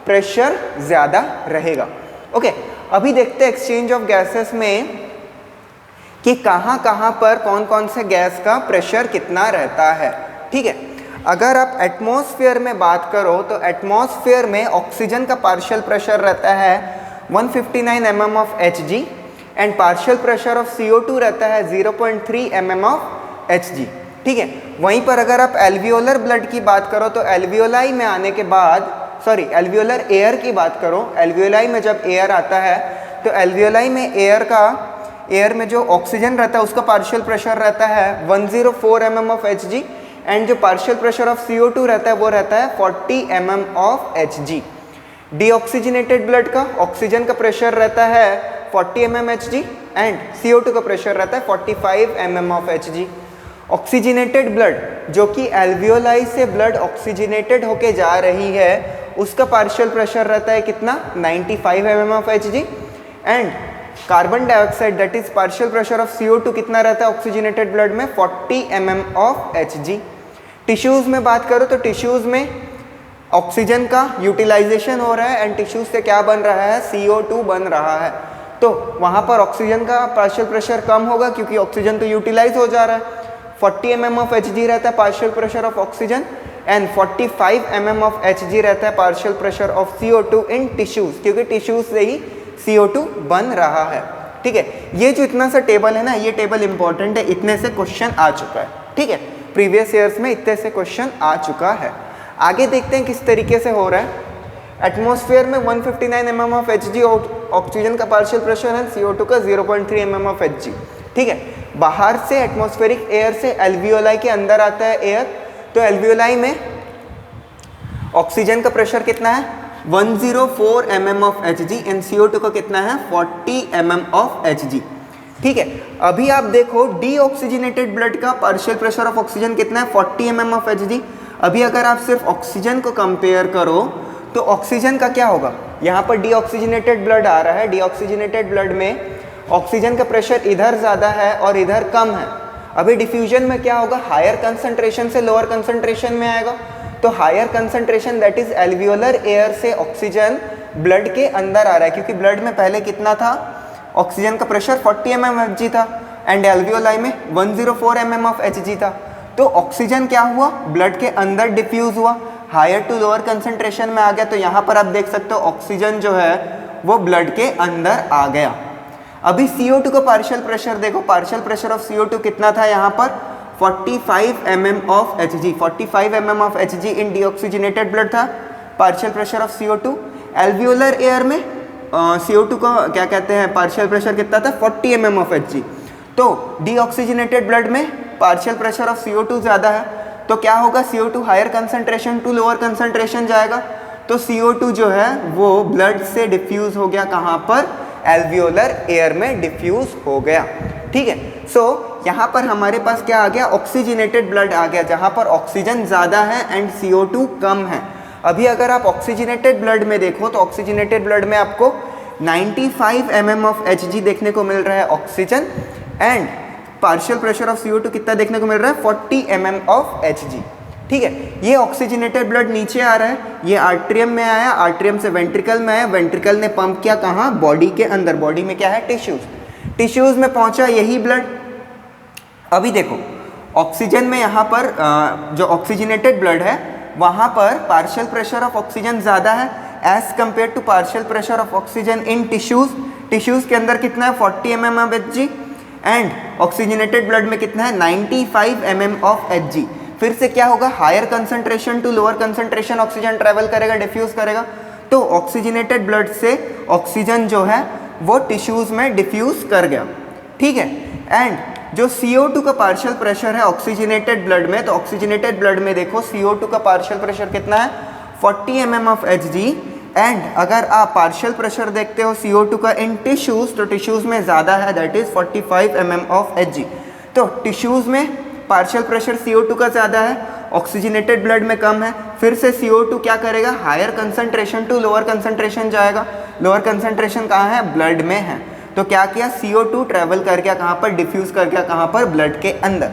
Speaker 1: प्रेशर ज़्यादा रहेगा। ओके, अभी देखते हैं एक्सचेंज ऑफ गैसेस में कि कहाँ कहाँ पर कौन कौन से गैस का प्रेशर कितना रहता है। ठीक है, अगर आप एटमॉस्फेयर में बात करो तो एटमॉस्फेयर में ऑक्सीजन का पार्शियल प्रेशर रहता है 159 mm of Hg and partial pressure of CO2 रहता है 0.3 mm ऑफ Hg। ठीक है, वहीं पर अगर आप एल्वियोलर ब्लड की बात करो तो एल्वियोलाई में आने के बाद, सॉरी एल्वियोलर एयर की बात करो, एल्वियोलाई में जब एयर आता है तो एल्वियोलाई में एयर में जो ऑक्सीजन रहता है उसका पार्शियल प्रेशर रहता है 104 mm ऑफ Hg एंड जो पार्शियल प्रेशर ऑफ CO2 रहता है वो रहता है 40 mm of Hg। Deoxygenated blood का ऑक्सीजन का प्रेशर रहता है 40 mm Hg एंड CO2 का प्रेशर रहता है 45 mm of Hg। Oxygenated blood, जो कि एल्वियोलाई से ब्लड ऑक्सीजनेटेड होके जा रही है, उसका पार्शियल प्रेशर रहता है कितना, 95 mm of Hg and carbon dioxide that is partial pressure of CO2 कितना रहता है ऑक्सीजनेटेड ब्लड में, 40 mm ऑफ Hg। टिश्यूज़ में बात करो तो टिश्यूज़ में ऑक्सीजन का यूटिलाइजेशन हो रहा है एंड टिश्यूज से क्या बन रहा है, CO2 बन रहा है। तो वहाँ पर ऑक्सीजन का पार्शियल प्रेशर कम होगा क्योंकि ऑक्सीजन तो यूटिलाइज हो जा रहा है। 40 mm ऑफ Hg रहता है partial pressure of oxygen and 45 mm of Hg रहता है partial pressure of CO2 in tissues, क्योंकि टिश्यूज़ से ही CO2 बन रहा है। ठीक है, ये जो इतना सा टेबल है ना, ये टेबल इंपॉर्टेंट है, इतने से क्वेश्चन आ चुका है। ठीक है, प्रीवियस ईयर्स में इतने से क्वेश्चन आ चुका है। आगे देखते हैं किस तरीके से हो रहा है। एटमॉस्फेयर में 159 mm ऑफ Hg ऑक्सीजन का पार्शियल प्रेशर है, CO2 का 0.3 mm ऑफ Hg। ठीक है, बाहर से एटमॉस्फेरिक एयर से एल्वियोलाई के अंदर आता है एयर, तो एल्वियोलाई में ऑक्सीजन का प्रेशर कितना है, 104 mm of Hg and CO2 का कितना है, 40 mm ऑफ Hg। ठीक है, अभी आप देखो डीऑक्सीजनेटेड ब्लड का पार्शियल प्रेशर ऑफ ऑक्सीजन कितना है, 40 mm ऑफ Hg। अभी अगर आप सिर्फ ऑक्सीजन को कंपेयर करो तो ऑक्सीजन का क्या होगा, यहाँ पर डीऑक्सीजनेटेड ब्लड आ रहा है, डीऑक्सीजनेटेड ब्लड में ऑक्सीजन का प्रेशर इधर ज़्यादा है और इधर कम है। अभी डिफ्यूजन में क्या होगा, हायर कंसंट्रेशन से लोअर कंसंट्रेशन में आएगा, तो higher concentration that is alveolar air से ऑक्सीजन ब्लड के अंदर आ रहा है, क्योंकि ब्लड में पहले कितना था, ऑक्सीजन का प्रेशर 40 mm Hg था एंड एल्वियोलाई में 104 mm ऑफ Hg था। तो ऑक्सीजन क्या हुआ, ब्लड के अंदर डिफ्यूज हुआ, हायर टू लोअर कंसंट्रेशन में आ गया। तो यहाँ पर आप देख सकते हो ऑक्सीजन जो है वो ब्लड के अंदर आ गया। अभी CO2 का पार्शियल प्रेशर देखो, पार्शियल प्रेशर ऑफ CO2 कितना था यहाँ पर, 45 mm of Hg, 45 mm of Hg in deoxygenated blood था partial pressure of CO2। Alveolar air में CO2 का क्या कहते हैं पार्शियल प्रेशर कितना था, 40 mm ऑफ Hg। तो डीऑक्सीजनेटेड ब्लड में पार्शियल प्रेशर ऑफ CO2 ज़्यादा है, तो क्या होगा, CO2 higher concentration to lower concentration जाएगा, तो CO2 जो है वो ब्लड से डिफ्यूज हो गया, कहाँ पर, एल्वियोलर एयर में डिफ्यूज हो गया। ठीक है, सो यहाँ पर हमारे पास क्या आ गया, ऑक्सीजनेटेड ब्लड आ गया, जहाँ पर ऑक्सीजन ज़्यादा है एंड CO2 कम है। अभी अगर आप ऑक्सीजनेटेड ब्लड में देखो तो ऑक्सीजनेटेड ब्लड में आपको 95 mm ऑफ Hg देखने को मिल रहा है oxygen and partial pressure of CO2 कितना देखने को मिल रहा है, 40 mm ऑफ Hg। ठीक है, ये ऑक्सीजनेटेड ब्लड नीचे आ रहा है, ये आर्ट्रियम में आया, आर्ट्रियम से वेंट्रिकल में आया, वेंट्रिकल ने पंप किया कहाँ, बॉडी के अंदर, बॉडी में क्या है, टिश्यूज, टिश्यूज में पहुंचा यही ब्लड। अभी देखो ऑक्सीजन में यहाँ पर जो ऑक्सीजनेटेड ब्लड है वहाँ पर पार्शियल प्रेशर ऑफ ऑक्सीजन ज़्यादा है as compare to partial pressure of oxygen in tissues के अंदर कितना है 40 mm of Hg and oxygenated blood में कितना है 95 mm of Hg। फिर से क्या होगा, higher concentration to lower concentration oxygen travel करेगा, डिफ्यूज करेगा, तो ऑक्सीजनेटेड ब्लड से ऑक्सीजन जो है वो टिश्यूज़ में डिफ्यूज कर गया, ठीक है। एंड जो CO2 का पार्शियल प्रेशर है ऑक्सीजनेटेड ब्लड में, तो ऑक्सीजनेटेड ब्लड में देखो CO2 का पार्शियल प्रेशर कितना है 40 mm of Hg एंड अगर आप पार्शियल प्रेशर देखते हो CO2 का इन टिश्यूज़, तो टिश्यूज़ में ज़्यादा है, that is 45 mm of Hg। तो टिश्यूज़ में पार्शियल प्रेशर CO2 का ज़्यादा है, ऑक्सीजनेटेड ब्लड में कम है, फिर से CO2 क्या करेगा, higher concentration to lower concentration जाएगा। लोअर कंसंट्रेशन कहाँ है, ब्लड में है, तो क्या किया CO2 ट्रेवल कर गया कहाँ पर, डिफ्यूज़ कर गया कहाँ पर, ब्लड के अंदर।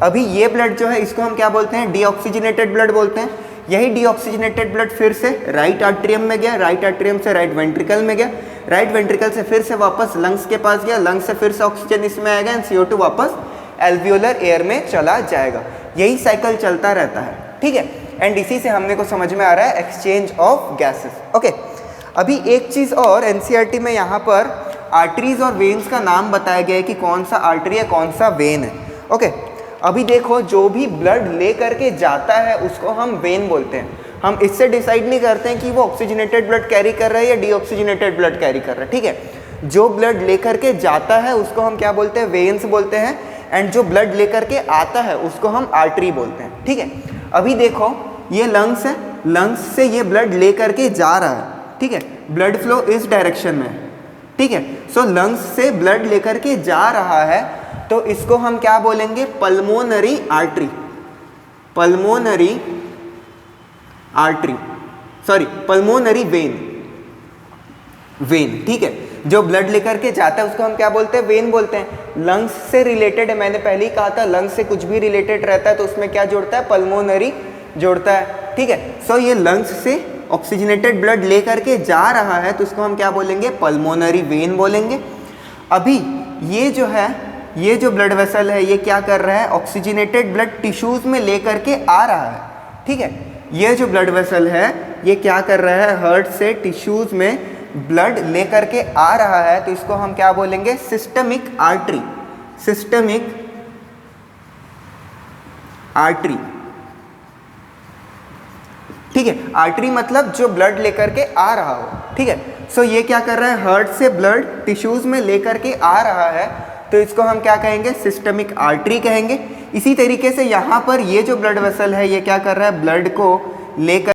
Speaker 1: अभी ये ब्लड जो है इसको हम क्या बोलते हैं, डीऑक्सीजनेटेड ब्लड बोलते हैं। यही डीऑक्सीजनेटेड ब्लड फिर से राइट आर्टरियम में गया, राइट आर्टरियम से राइट वेंट्रिकल में गया, राइट वेंट्रिकल से फिर से वापस लंग्स के पास गया, लंग्स से फिर से ऑक्सीजन इसमें आएगा एंड CO2 वापस एल्वियोलर एयर में चला जाएगा। यही साइकिल चलता रहता है, ठीक है। एंड इसी से हमने को समझ में आ रहा है एक्सचेंज ऑफ गैसेस। ओके, अभी एक चीज़ और NCERT में यहाँ पर आर्टरीज और वेन्स का नाम बताया गया है कि कौन सा आर्टरी है कौन सा वेन है। ओके, अभी देखो जो भी ब्लड ले करके जाता है उसको हम वेन बोलते हैं। हम इससे डिसाइड नहीं करते हैं कि वो ऑक्सीजनेटेड ब्लड कैरी कर रहा है या डीऑक्सीजनेटेड ब्लड कैरी कर रहा है, ठीक है। जो ब्लड ले करके जाता है उसको हम क्या बोलते हैं, वेन्स बोलते हैं, एंड जो ब्लड ले करके आता है उसको हम आर्टरी बोलते हैं, ठीक है। अभी देखो ये लंग्स है, लंग्स से ये ब्लड ले करके जा रहा है, ठीक है, ब्लड फ्लो इस डायरेक्शन में, ठीक है। सो लंग्स से ब्लड लेकर के जा रहा है तो इसको हम क्या बोलेंगे, pulmonary artery, pulmonary artery, sorry pulmonary vein, when, ठीक है। जो ब्लड लेकर के जाता है उसको हम क्या बोलते हैं, वेन बोलते हैं। लंग्स से रिलेटेड है, मैंने पहले ही कहा था लंग्स से कुछ भी रिलेटेड रहता है तो उसमें क्या जोड़ता है, पल्मोनरी जोड़ता है, ठीक है। सो ये लंग्स से ऑक्सीजनेटेड ब्लड ले करके जा रहा है तो इसको हम क्या बोलेंगे, पल्मोनरी वेन बोलेंगे। अभी ये जो है, ये जो ब्लड वेसल है ये क्या कर रहा है, ऑक्सीजनेटेड ब्लड टिश्यूज़ में ले करके आ रहा है, ठीक है। ये जो ब्लड वेसल है ये क्या कर रहा है, हार्ट से टिश्यूज़ में ब्लड ले करके आ रहा है तो इसको हम क्या बोलेंगे, सिस्टमिक आर्टरी, सिस्टमिक आर्टरी, ठीक है। आर्टरी मतलब जो ब्लड लेकर के आ रहा हो, ठीक है। सो ये क्या कर रहा है, हार्ट से ब्लड टिश्यूज़ में लेकर के आ रहा है तो इसको हम क्या कहेंगे, सिस्टमिक आर्टरी कहेंगे। इसी तरीके से यहाँ पर ये जो ब्लड वेसल है ये क्या कर रहा है, ब्लड को लेकर